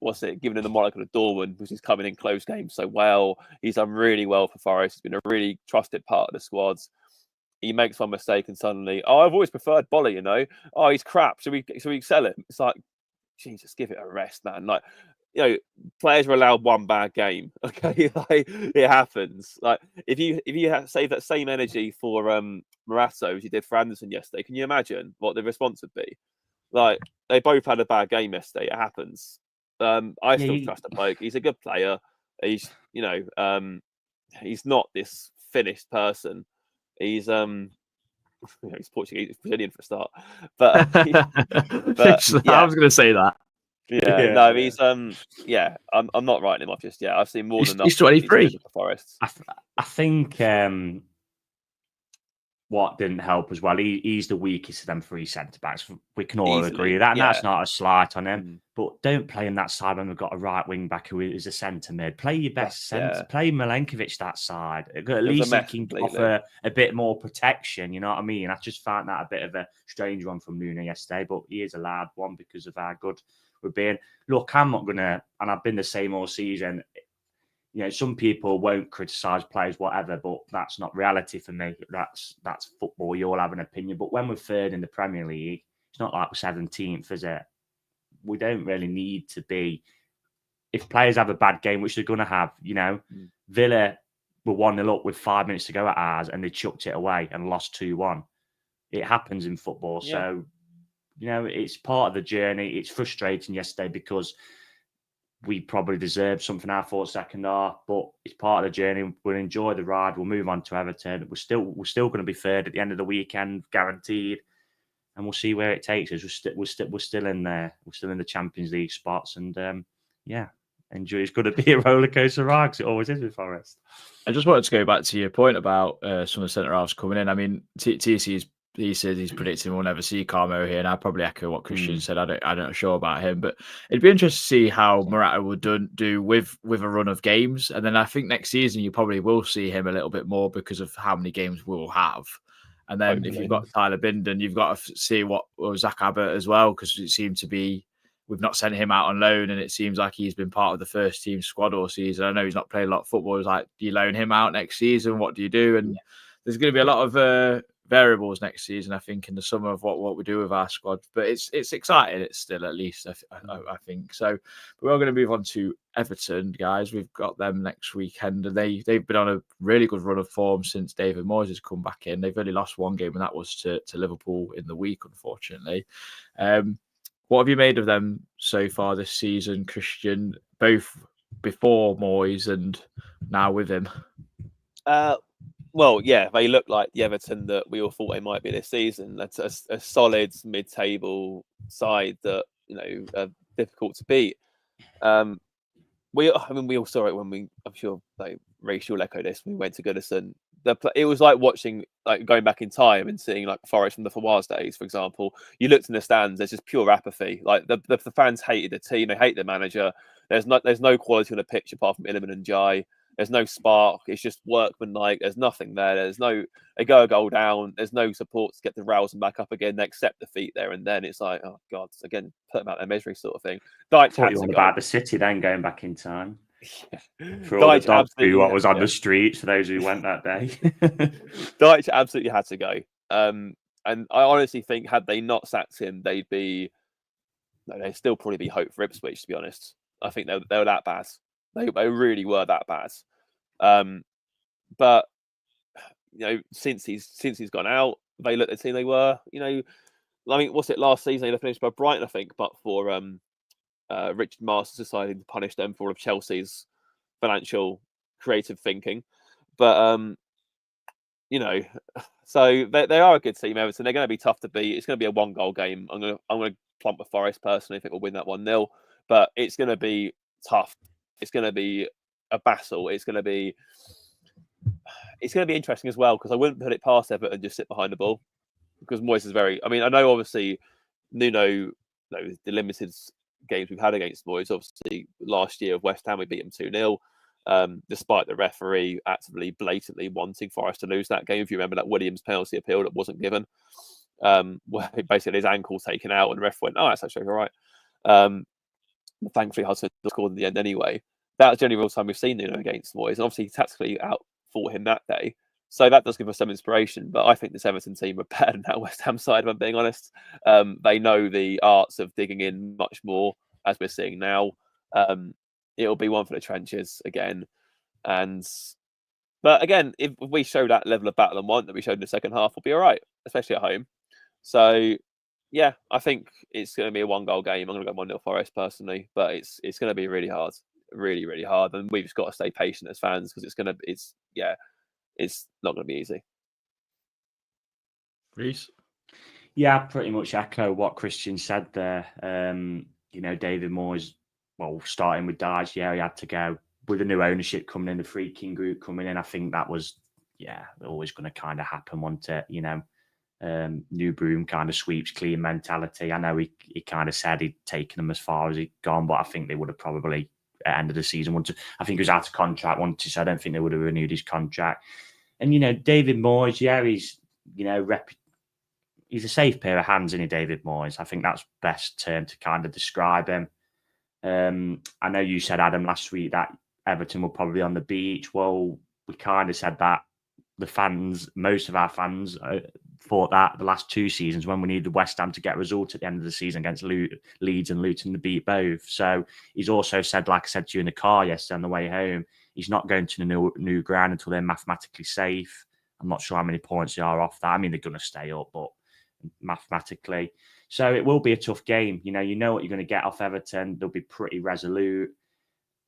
Speaker 3: him the moniker of Dorman because he's coming in close games so well. He's done really well for Forest. He's been a really trusted part of the squads. He makes one mistake and suddenly, I've always preferred Bolly, he's crap. Should we sell him? It's like, Jesus, give it a rest, man. Like, players are allowed one bad game. Okay, like, it happens. Like, if you save that same energy for Morata as you did for Anderson yesterday, can you imagine what the response would be? Like, they both had a bad game yesterday. It happens. I still trust the bloke. He's a good player. He's he's not this finished person. He's he's Portuguese, he's Brazilian for a start. But,
Speaker 2: I was going to say that.
Speaker 3: He's I'm not writing him off just yet. I've seen more than enough.
Speaker 2: He's 23
Speaker 3: for Forest.
Speaker 4: I think what didn't help as well, he's the weakest of them three centre backs. We can all agree that, and that's not a slight on him. But don't play him that side when we've got a right wing back who is a centre mid. Play your best centre. Play Milenkovic that side. At least he can offer a bit more protection. You know what I mean? I just found that a bit of a strange one from Nuno yesterday, but he is a loud one because of how good we're being. Look, I'm not gonna, and I've been the same all season. Some people won't criticise players, whatever, but that's not reality for me. That's football. You all have an opinion. But when we're third in the Premier League, it's not like we're 17th, is it? We don't really need to be. If players have a bad game, which they're going to have, Villa were 1-0 up with 5 minutes to go at ours, and they chucked it away and lost 2-1. It happens in football. Yeah. So, it's part of the journey. It's frustrating yesterday because we probably deserved something out for second half, but it's part of the journey. We'll enjoy the ride. We'll move on to Everton. We're still going to be third at the end of the weekend, guaranteed, and we'll see where it takes us. We're still in there. We're still in the Champions League spots, and enjoy. It's going to be a roller coaster ride because it always is with Forest.
Speaker 2: I just wanted to go back to your point about some of the centre halves coming in. I mean, he said he's predicting we'll never see Carmo here, and I probably echo what Christian said. I'm not sure about him, but it'd be interesting to see how Morata would do with a run of games, and then I think next season you probably will see him a little bit more because of how many games we'll have. And then if you've got Tyler Bindon, you've got to see what Zach Abbott as well, because it seemed to be we've not sent him out on loan, and it seems like he's been part of the first team squad all season. I know he's not played a lot of football. It's like, do you loan him out next season? What do you do? And there's going to be a lot of variables next season, I think, in the summer of what we do with our squad. But it's exciting. It's still, at least, I think. So we're going to move on to Everton, guys. We've got them next weekend, and they've been on a really good run of form since David Moyes has come back in. They've only lost one game, and that was to Liverpool in the week, unfortunately. What have you made of them so far this season, Christian, both before Moyes and now with him?
Speaker 3: Well, yeah, they look like the Everton that we all thought they might be this season. That's a solid mid-table side that are difficult to beat. We all saw it when I'm sure Rachel echo this. When we went to Goodison. It was like watching, going back in time and seeing Forest from the Fawaz days, for example. You looked in the stands, there's just pure apathy. Like the fans hated the team, they hate the manager. There's no quality on the pitch apart from Iliman and Jai. There's no spark. It's just workmanlike. There's nothing there. They go a goal down. There's no support to get the rouse them back up again. They accept defeat there and then. It's like, oh God, again, put them out their misery sort of thing.
Speaker 4: Thought you were about the City then, going back in time. For all the dogs who what was on the streets, for those who went that day.
Speaker 3: Dyche absolutely had to go. And I honestly think had they not sacked him, they'd still probably be hope for Ipswich, to be honest. I think they were that bad. They really were that bad. But since he's gone out, they look the team they were. I mean, what's it last season? They finished by Brighton, I think, but for Richard Masters deciding to punish them for all of Chelsea's financial creative thinking. But so they are a good team, Everton. They're going to be tough to beat. It's going to be a 1-goal game. I'm going to plump with Forest personally. I think we'll win that 1-0. But it's going to be tough It's going to be a battle. It's going to be interesting as well, because I wouldn't put it past Everton just sit behind the ball, because Moyes is very. I mean, I know obviously Nuno, the limited games we've had against Moyes. Obviously, last year of West Ham we beat him 2-0. Despite the referee actively, blatantly wanting for us to lose that game. If you remember that Williams penalty appeal that wasn't given, where basically his ankle taken out, and the ref went, "Oh, that's actually all right." Thankfully, Hudson scored in the end anyway. That was the only real time we've seen Nuno against Moyes, and obviously he tactically outfought him that day. So that does give us some inspiration. But I think this Everton team are better than that West Ham side, if I'm being honest. They know the arts of digging in much more, as we're seeing now. It'll be one for the trenches again. But again, if we show that level of battle and want that we showed in the second half, we'll be all right, especially at home. So, yeah, I think it's going to be a 1-goal game. I'm going to go 1-0 Forest personally, but it's going to be really hard, really, really hard. And we've just got to stay patient as fans, because it's not going to be easy.
Speaker 2: Reece?
Speaker 4: Yeah, I pretty much echo what Christian said there. David Moyes, starting with Dyche, he had to go. With the new ownership coming in, the Freaking Group coming in, I think that was, always going to kind of happen, wasn't it? New broom kind of sweeps clean mentality. I know he kind of said he'd taken them as far as he'd gone, but I think they would have probably at the end of the season I think he was out of contract once, so I don't think they would have renewed his contract. And, David Moyes, he's, he's a safe pair of hands, isn't he, David Moyes? I think that's the best term to kind of describe him. I know you said, Adam, last week that Everton will probably be on the beach. Well, we kind of said that. Most of our fans thought that the last 2 seasons, when we needed West Ham to get results at the end of the season against Leeds and Luton, to beat both. So he's also said, like I said to you in the car yesterday on the way home, he's not going to the new ground until they're mathematically safe. I'm not sure how many points they are off that. I mean, they're going to stay up, but mathematically. So it will be a tough game. You know what you're going to get off Everton. They'll be pretty resolute.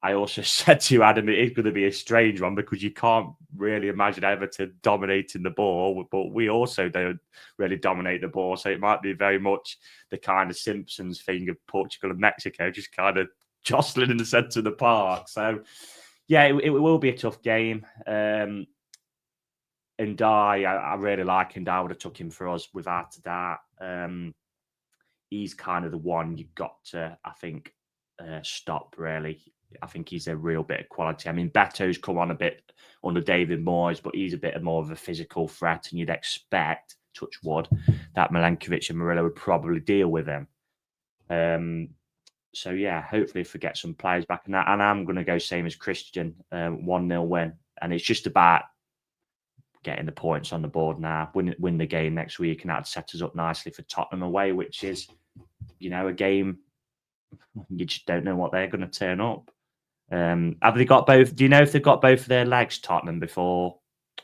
Speaker 4: I also said to you, Adam, it is going to be a strange one, because you can't really imagine Everton dominating the ball, but we also don't really dominate the ball. So it might be very much the kind of Simpsons thing of Portugal and Mexico, just kind of jostling in the centre of the park. So, yeah, it will be a tough game. And I really like him. I would have took him for us without that. He's kind of the one you've got to, I think, stop, really. I think he's a real bit of quality. I mean, Beto's come on a bit under David Moyes, but he's a bit more of a physical threat, and you'd expect, touch wood, that Milenkovic and Murillo would probably deal with him. So, yeah, hopefully if we get some players back in that. And I'm going to go same as Christian, 1-0 win. And it's just about getting the points on the board now, win the game next week, and that'd set us up nicely for Tottenham away, which is, a game you just don't know what they're going to turn up. Have they got both? Do you know if they've got both of their legs, Tottenham, before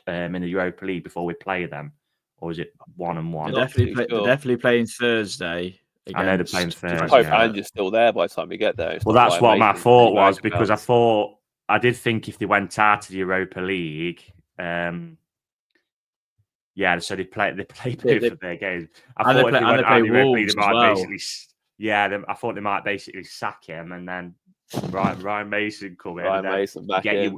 Speaker 4: in the Europa League before we play them, or is it 1-1?
Speaker 2: They're definitely playing Thursday.
Speaker 4: I know they're playing Thursday.
Speaker 3: I hope Ange's still there by the time we get there.
Speaker 4: Well, that's what my thought was, because I did think if they went out of the Europa League, so they play both of their games. I thought if they went out of the Europa League, they might basically. Yeah, I thought they might basically sack him, and then Ryan Mason come in.
Speaker 3: Ryan Mason back in.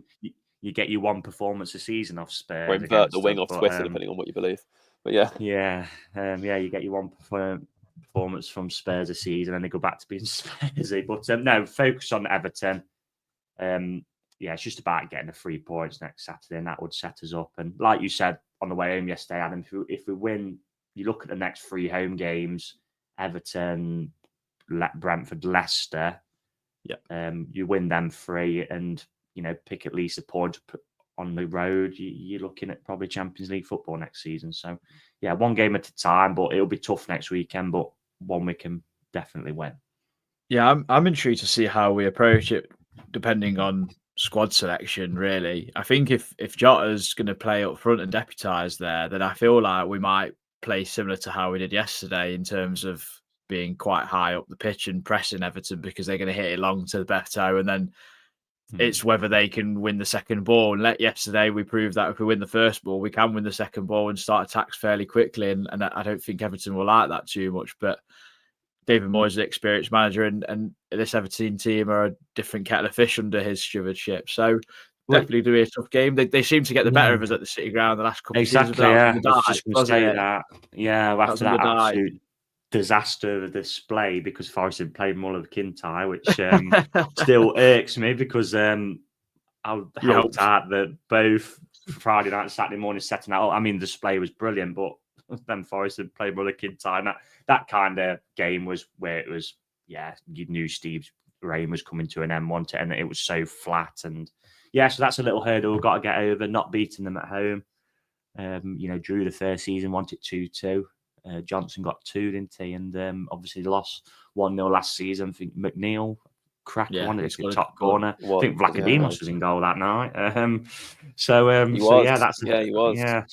Speaker 4: You get your one performance a season off Spurs.
Speaker 3: Or invert the wing off Twitter, depending on what you believe. But yeah.
Speaker 4: You get your one performance from Spurs a season, and they go back to being Spursy. But no, focus on Everton. It's just about getting the 3 points next Saturday, and that would set us up. And like you said on the way home yesterday, Adam, if we win, you look at the next 3 home games: Everton, Brentford, Leicester. Yeah. You win them 3, and pick at least a point on the road. You're looking at probably Champions League football next season. So, yeah, 1 game at a time, but it'll be tough next weekend. But one we can definitely win.
Speaker 2: Yeah, I'm intrigued to see how we approach it, depending on squad selection. Really, I think if Jota's going to play up front and deputise there, then I feel like we might play similar to how we did yesterday in terms of being quite high up the pitch and pressing Everton, because they're going to hit it long to Beto, and then it's whether they can win the second ball. And yesterday we proved that if we win the first ball, we can win the second ball and start attacks fairly quickly. And I don't think Everton will like that too much. But David Moyes is an experienced manager, and this Everton team are a different kettle of fish under his stewardship. So definitely do be a tough game. They seem to get the better of us at the City Ground the last couple of seasons.
Speaker 4: Exactly, yeah. I was just going to say that. Yeah, after that absolute disaster of display, because Forest had played Mull of Kintyre, which still irks me, because I helped out that both Friday night and Saturday morning setting out. I mean, the display was brilliant, but then Forest had played Mull of Kintyre. And that kind of game was where it was, you knew Steve's reign was coming to an end, and it was so flat. And so that's a little hurdle we've got to get over, not beating them at home. Drew the first season, wanted 2-2. Johnson got 2, didn't he? And obviously lost 1-0 last season. I think McNeil cracked one at the top corner. I think Vlachodimos was in goal that night. So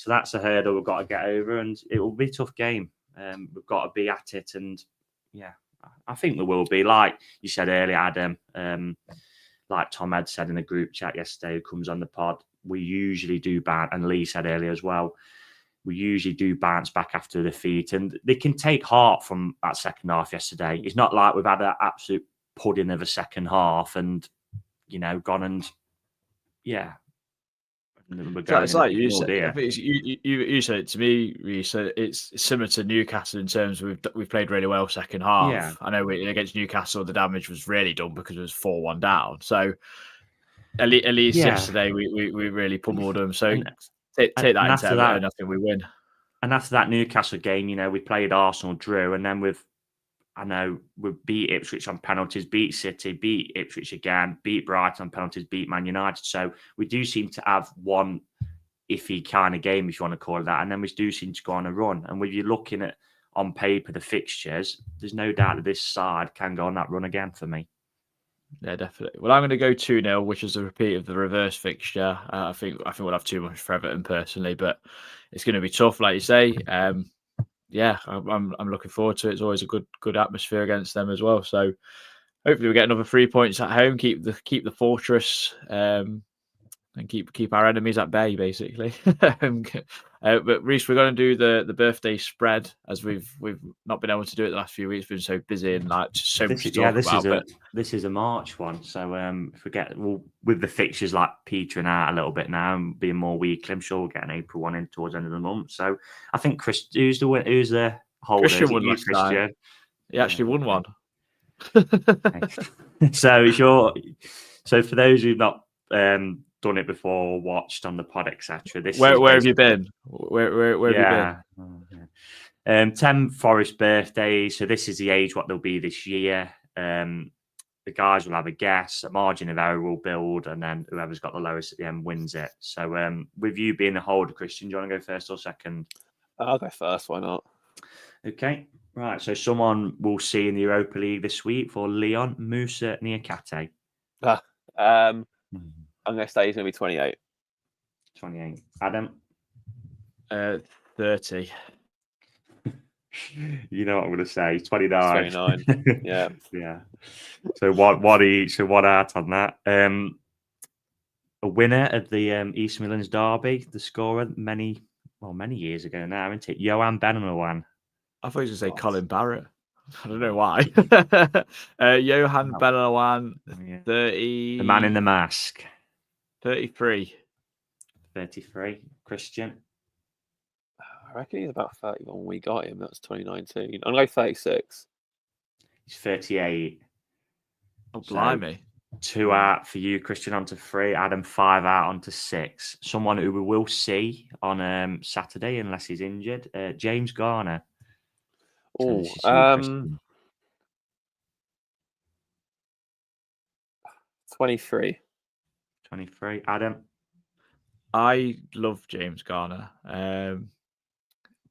Speaker 4: that's a hurdle we've got to get over, and it will be a tough game. We've got to be at it, and I think we will be. Like you said earlier, Adam, like Tom had said in the group chat yesterday, who comes on the pod, we usually do bounce, and Lee said earlier as well, we usually do bounce back after defeat, and they can take heart from that second half yesterday. It's not like we've had an absolute pudding of a second half and, gone and,
Speaker 2: It's like you said. You said it to me. You said it's similar to Newcastle in terms of we've played really well second half. Yeah. I know against Newcastle the damage was really done because it was 4-1 down. So at least yesterday we really pummeled them. So take that into account, and I think we win.
Speaker 4: And after that Newcastle game, we played Arsenal, drew, and then we beat Ipswich on penalties, beat City, beat Ipswich again, beat Brighton on penalties, beat Man United. So we do seem to have one iffy kind of game, if you want to call it that, and then we do seem to go on a run. And when you're looking at on paper the fixtures, there's no doubt that this side can go on that run again for me.
Speaker 2: Yeah, definitely. Well, I'm going to go 2-0, which is a repeat of the reverse fixture. I think we'll have too much for Everton personally, but it's going to be tough, like you say. I'm looking forward to it. It's always a good atmosphere against them as well. So hopefully we get another 3 points at home, keep the fortress, and keep our enemies at bay, basically. But Reece, we're going to do the birthday spread, as we've not been able to do it the last few weeks. We've been so busy and just so much to talk about.
Speaker 4: This is a March one, so if we get with the fixtures like petering out a little bit now and being more weekly, I'm sure we'll get an April one in towards the end of the month. So I think who's the holder?
Speaker 2: Christian won last time. He actually won one.
Speaker 4: So for those who've not done it before, watched on the pod, etc.
Speaker 2: Where have you been? Where have you
Speaker 4: been? 10 Forest birthdays. So this is the age what they'll be this year. The guys will have a guess. A margin of error will build, and then whoever's got the lowest at the end wins it. So with you being the holder, Christian, do you want to go first or second?
Speaker 3: I'll go first. Why not?
Speaker 4: Okay. Right. So someone we'll see in the Europa League this week for Leon Musa Niakate.
Speaker 3: I'm going to say he's going to be 28.
Speaker 4: 28. Adam?
Speaker 2: 30.
Speaker 4: You know what I'm going to say. 29.
Speaker 3: 29. Yeah.
Speaker 4: Yeah. So what each? So what out on that? A winner of the East Midlands Derby, the scorer many years ago now, isn't it? Johan Benalawan.
Speaker 2: I thought you were going to say Colin Barrett. I don't know why. Johan Benalawan, 30.
Speaker 4: The man in the mask.
Speaker 2: 33.
Speaker 4: 33. Christian?
Speaker 3: I reckon he's about 30 when we got him. That's 2019. I'm going to go 36.
Speaker 4: He's 38.
Speaker 2: Oh, blimey.
Speaker 4: 2 out for you, Christian, onto 3. Adam, 5 out onto 6. Someone who we will see on Saturday, unless he's injured. James Garner.
Speaker 3: Oh, 23.
Speaker 4: 23. Adam?
Speaker 2: I love James Garner.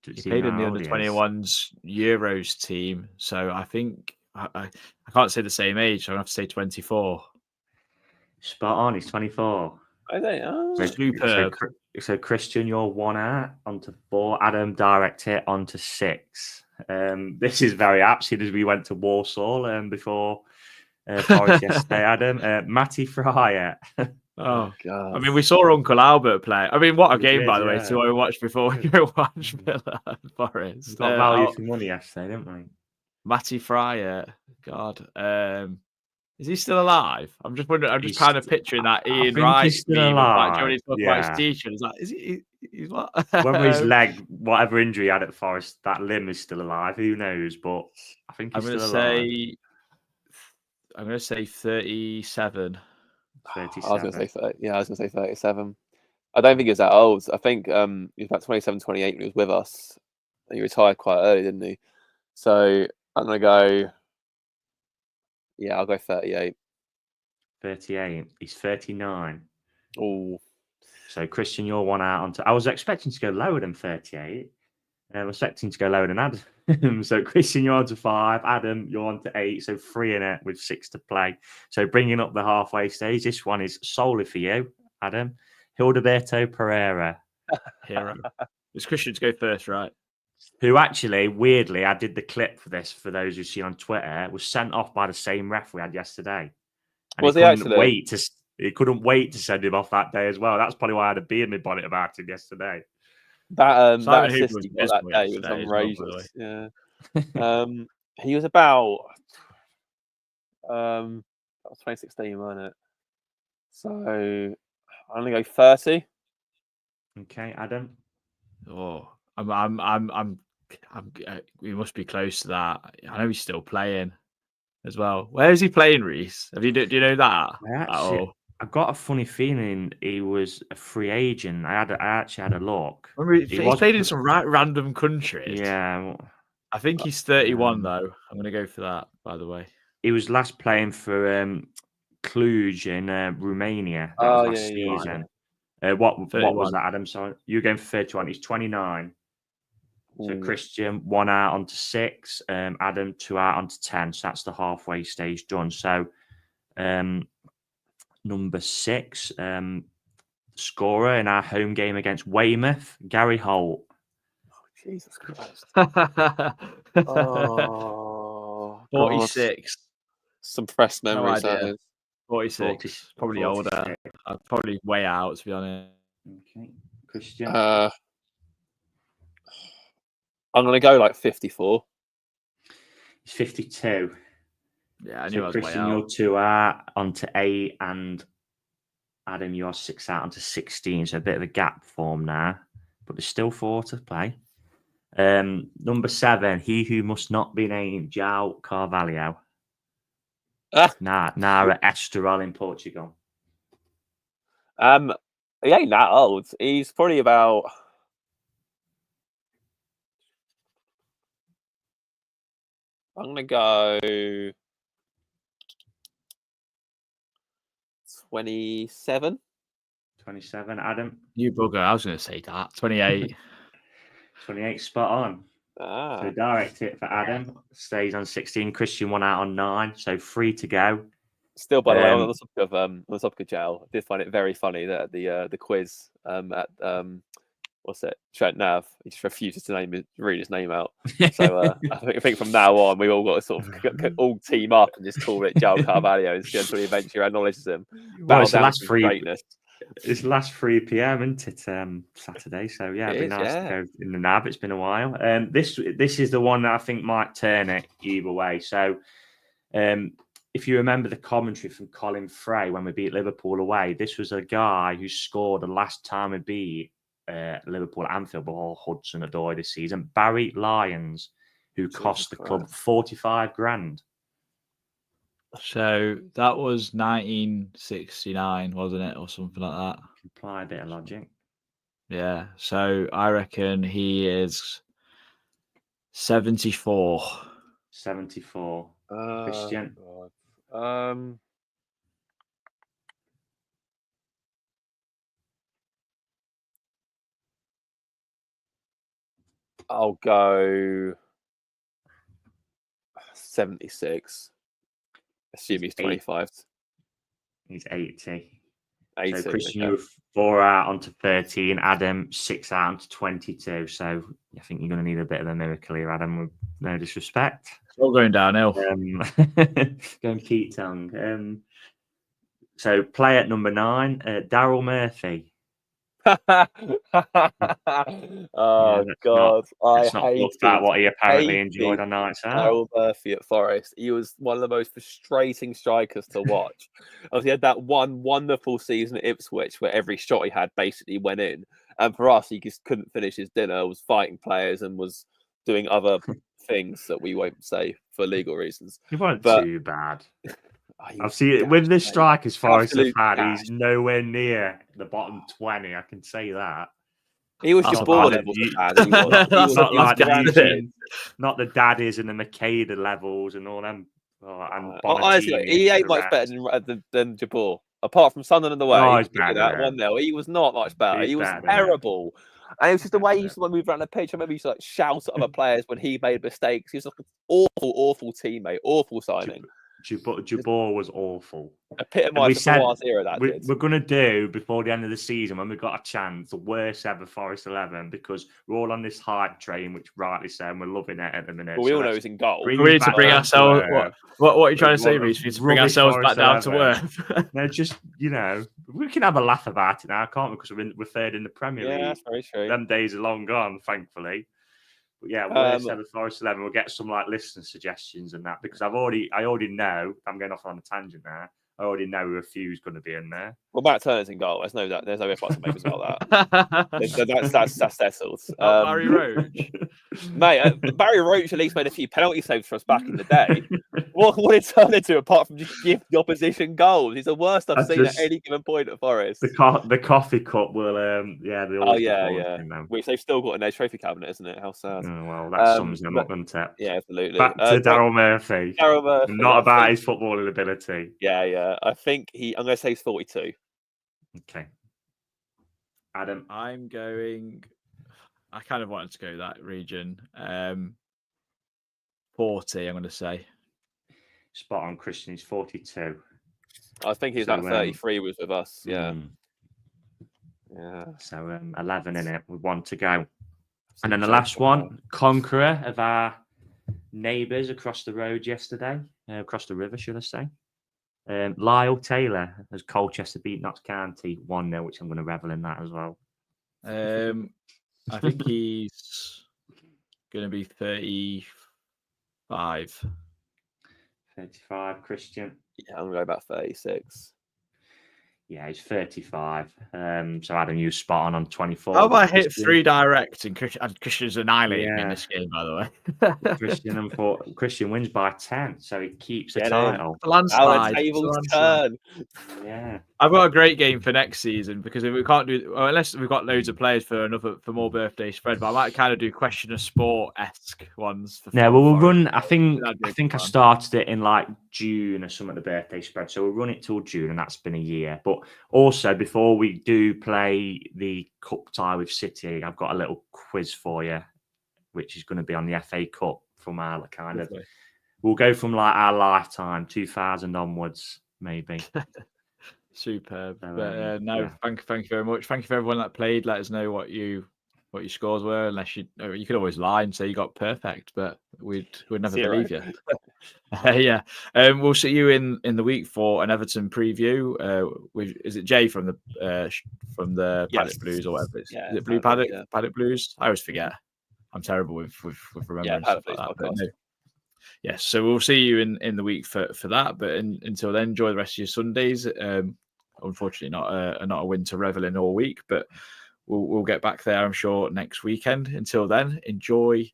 Speaker 2: He played in the under-21s Euros team, so I think I can't say the same age, so I have to say 24.
Speaker 4: Spot on, he's 24.
Speaker 3: I think.
Speaker 2: Superb.
Speaker 4: So Christian, you're 1 out onto 4. Adam, direct hit onto 6. This is very apt, seeing as we went to Warsaw before Forest yesterday. Adam, Matty Fryer.
Speaker 2: Oh God! I mean, we saw Uncle Albert play. I mean, what a game, by the way, to watch before we go watch Villa and Forest.
Speaker 4: Got value for money yesterday, didn't we?
Speaker 2: Matty Fryer. God. Is he still alive? I'm just wondering. I'm just
Speaker 4: He's
Speaker 2: kind of picturing that
Speaker 4: I
Speaker 2: Ian
Speaker 4: think
Speaker 2: Wright
Speaker 4: he's still
Speaker 2: meme of like
Speaker 4: alive.
Speaker 2: Johnny talking about his
Speaker 4: Yeah.
Speaker 2: teacher. Is that is he? He's what?
Speaker 4: Whether his leg, whatever injury he had at Forest, that limb is still alive. Who knows? But I think
Speaker 2: I'm
Speaker 4: he's
Speaker 2: gonna
Speaker 4: still alive.
Speaker 2: say. I'm gonna say 37.
Speaker 3: I was going
Speaker 4: 37.
Speaker 3: to say 30. Yeah, I was going to say 37. I don't think he was that old. I think he was about 27, 28 when he was with us. He retired quite early, didn't he? So I'm going to go. Yeah, I'll go 38.
Speaker 4: 38. He's 39.
Speaker 3: Oh,
Speaker 4: So Christian, you're one out onto. I was expecting to go lower than 38. I was expecting to go lower than Adam. So Christian, you're on to 5. Adam, you're on to 8. So 3 in it with 6 to play. So bringing up the halfway stage. This one is solely for you, Adam. Hildeberto Pereira.
Speaker 2: Hero. It's Christian to go first, right?
Speaker 4: Who actually, weirdly, I did the clip for this for those who've seen on Twitter, was sent off by the same ref we had yesterday. And
Speaker 3: Was
Speaker 4: he
Speaker 3: he
Speaker 4: couldn't
Speaker 3: actually?
Speaker 4: wait to he couldn't wait to send him off that day as well. That's probably why I had a bee in my bonnet about him yesterday.
Speaker 3: That
Speaker 2: Simon
Speaker 3: assist
Speaker 2: Hooper
Speaker 3: he
Speaker 2: was
Speaker 3: got that
Speaker 2: dismal
Speaker 3: day was
Speaker 2: yesterday as well, by the way.
Speaker 3: outrageous. Yeah. He was about that was 2016, wasn't it? So I'm gonna go 30.
Speaker 4: Okay, Adam.
Speaker 2: Oh, we must be close to that. I know he's still playing as well. Where is he playing, Reese? Do you know that at all?
Speaker 4: I got a funny feeling he was a free agent. I actually had a look.
Speaker 2: He's played in some random countries.
Speaker 4: Yeah.
Speaker 2: I think he's 31 though. I'm going to go for that, by the way.
Speaker 4: He was last playing for Cluj in Romania. That was last season. What was that, Adam? Sorry, you're going for 31. He's 29. So Christian, 1 out onto 6. Adam, 2 out onto 10. So that's the halfway stage done. So number 6, scorer in our home game against Weymouth, Gary Holt.
Speaker 3: Oh, Jesus Christ.
Speaker 2: 46.
Speaker 3: Some press
Speaker 2: No
Speaker 3: memories.
Speaker 2: idea. 46. Probably
Speaker 4: 46.
Speaker 2: older. Probably way out, to be honest.
Speaker 4: Okay. Christian.
Speaker 3: I'm going to go like 54.
Speaker 4: He's 52.
Speaker 2: Yeah, I knew I was
Speaker 4: Christian,
Speaker 2: way out.
Speaker 4: you're 2 out onto 8, and Adam, you're 6 out onto 16. So a bit of a gap form now, but there's still 4 to play. Number 7, he who must not be named, João Carvalho. Now at Estoril in Portugal.
Speaker 3: He ain't that old. He's probably about. I'm gonna go 27.
Speaker 4: 27, Adam.
Speaker 2: You bugger. I was going to say that. 28.
Speaker 4: 28, spot on. So direct hit for Adam. Stays on 16. Christian 1 out on 9. So 3 to go.
Speaker 3: Still, by the way, on the topic of João, I did find it very funny that the quiz at what's it, Trent Nav, he just refuses to read his name out. So I think from now on we all got to sort of all team up and just call it João Carvalho until he eventually acknowledges him.
Speaker 4: Well, it's the last 3. It's last 3 p.m, isn't it? Saturday. So yeah, it'd be nice to go in the Nav. It's been a while. This is the one that I think might turn it either way. So if you remember the commentary from Colin Frey when we beat Liverpool away, this was a guy who scored the last time we beat Liverpool at Anfield before Hudson Odoi this season. Barry Lyons, who cost the club 45 grand.
Speaker 2: So that was 1969, wasn't it, or something like that?
Speaker 4: Apply a bit of logic.
Speaker 2: Yeah. So I reckon he is 74.
Speaker 4: 74. Christian.
Speaker 3: I'll go 76. Assume he's 25.
Speaker 4: He's 80.
Speaker 3: 80.
Speaker 4: So Christian, you're 4 out onto 13. Adam, 6 out onto 22. So I think you're going to need a bit of a miracle here, Adam, with no disrespect.
Speaker 2: It's all going downhill.
Speaker 4: Going Pete Tongue. So play at number 9, Daryl Murphy.
Speaker 3: Oh God,
Speaker 4: Let's not talk about what he apparently enjoyed on nights out.
Speaker 3: Daryl Murphy at Forest. He was one of the most frustrating strikers to watch. Obviously, he had that one wonderful season at Ipswich where every shot he had basically went in. And for us, he just couldn't finish his dinner, was fighting players and was doing other things that we won't say for legal reasons.
Speaker 4: He wasn't
Speaker 3: But
Speaker 4: too bad.
Speaker 3: he
Speaker 4: I've
Speaker 3: was
Speaker 4: seen it with the
Speaker 3: gash, mate.
Speaker 4: strikers Forest have
Speaker 3: Absolute
Speaker 4: had.
Speaker 3: gash.
Speaker 4: He's nowhere near the bottom 20. I can say that.
Speaker 3: He was
Speaker 2: That's
Speaker 3: just
Speaker 2: not
Speaker 3: bored
Speaker 2: bad.
Speaker 3: levels of bad. He was.
Speaker 2: That's not
Speaker 3: He was
Speaker 2: like
Speaker 3: gash.
Speaker 2: that.
Speaker 4: Not the daddies and the Makeda levels and all them. And
Speaker 3: Honestly,
Speaker 4: Bonatini
Speaker 3: he
Speaker 4: and
Speaker 3: ain't
Speaker 4: the
Speaker 3: much
Speaker 4: rest.
Speaker 3: better than Jabor. Apart from Sunderland away,
Speaker 4: Oh, he's
Speaker 3: look at
Speaker 4: better
Speaker 3: that
Speaker 4: than him.
Speaker 3: 1-0. He was not much better.
Speaker 4: He's
Speaker 3: He was
Speaker 4: better than him.
Speaker 3: terrible. And it was just the way he
Speaker 4: Better
Speaker 3: used to move around the pitch. I remember he used to like shout at other players when he made mistakes. He was like an awful teammate, awful signing.
Speaker 4: Jabor was awful.
Speaker 3: Epitomised the Fawaz era, that did.
Speaker 4: We're going to do, before the end of the season, when we've got a chance, the worst ever Forest 11, because we're all on this hype train, which rightly so, and we're loving it at the minute.
Speaker 3: But we all know he's in goal.
Speaker 2: We need to bring ourselves. What are you trying to say, Reece? We need to bring ourselves back down to earth.
Speaker 4: No, just, we can have a laugh about it now, can't we? Because we're third in the Premier League.
Speaker 3: Yeah, that's very true.
Speaker 4: Them days are long gone, thankfully. But yeah, worst ever Forest 11. We'll get some listener suggestions and that, because I already know. I'm going off on a tangent now. I already know who a few's going to be in there.
Speaker 3: Well, Matt Turner's in goal. There's no ifs, buts, and maybes about that. That's settled.
Speaker 2: Barry Roach,
Speaker 3: mate. Barry Roach at least made a few penalty saves for us back in the day. What did Turner do apart from just give the opposition goals? He's the worst I've seen at any given point at Forest.
Speaker 4: The coffee cup will,
Speaker 3: Which they've still got in their trophy cabinet, isn't it? How sad.
Speaker 4: Oh, well, that sums them up, doesn't it?
Speaker 3: Yeah, absolutely.
Speaker 4: Back to Daryl Murphy.
Speaker 3: Daryl Murphy.
Speaker 4: Not about his footballing ability.
Speaker 3: Yeah. I think I'm going to say he's 42.
Speaker 4: Okay. Adam.
Speaker 2: I kind of wanted to go that region. 40, I'm going to say.
Speaker 4: Spot on, Christian. He's 42.
Speaker 3: I think he's at 33 with us. Yeah. Yeah.
Speaker 4: So 11 in it with one to go. And then the last one, conqueror of our neighbours across the road yesterday, across the river, should I say. Lyle Taylor as Colchester beat Notts County 1-0, which I'm going to revel in that as well.
Speaker 2: I think he's going to be 35.
Speaker 4: 35, Christian.
Speaker 3: Yeah, I'm going to go about 36.
Speaker 4: Yeah, he's 35. So Adam, you spot on 24.
Speaker 2: How about I hit 3 direct and Christian's annihilating me in this game, by the way.
Speaker 4: Christian wins by 10, so he keeps the title.
Speaker 2: Landslide.
Speaker 3: Turn.
Speaker 4: Yeah.
Speaker 2: I've got a great game for next season, because if we can't do, unless we've got loads of players for more birthday spread, but I might kind of do question of sport-esque ones.
Speaker 4: We'll run. I think I started it in like June or something, the birthday spread. So we'll run it till June, and that's been a year. But also, before we do play the cup tie with City, I've got a little quiz for you, which is going to be on the FA Cup from our kind of. We'll go from like our lifetime, 2000 onwards, maybe.
Speaker 2: Superb. Thank you very much. Thank you for everyone that played. Let us know what your scores were. Unless you could always lie and say you got perfect, but we'd never believe you. Yeah. We'll see you in the week for an Everton preview. Is it Jay from the Paddock Blues or whatever? Is it Blue Paddock? Yeah. Paddock Blues. I always forget. I'm terrible with remembering stuff like that. But no. Yes, so we'll see you in the week for that. But until then, enjoy the rest of your Sundays. Unfortunately, not a win to revel in all week, but we'll get back there, I'm sure, next weekend. Until then, enjoy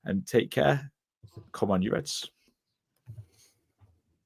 Speaker 2: and take care. Come on, you Reds.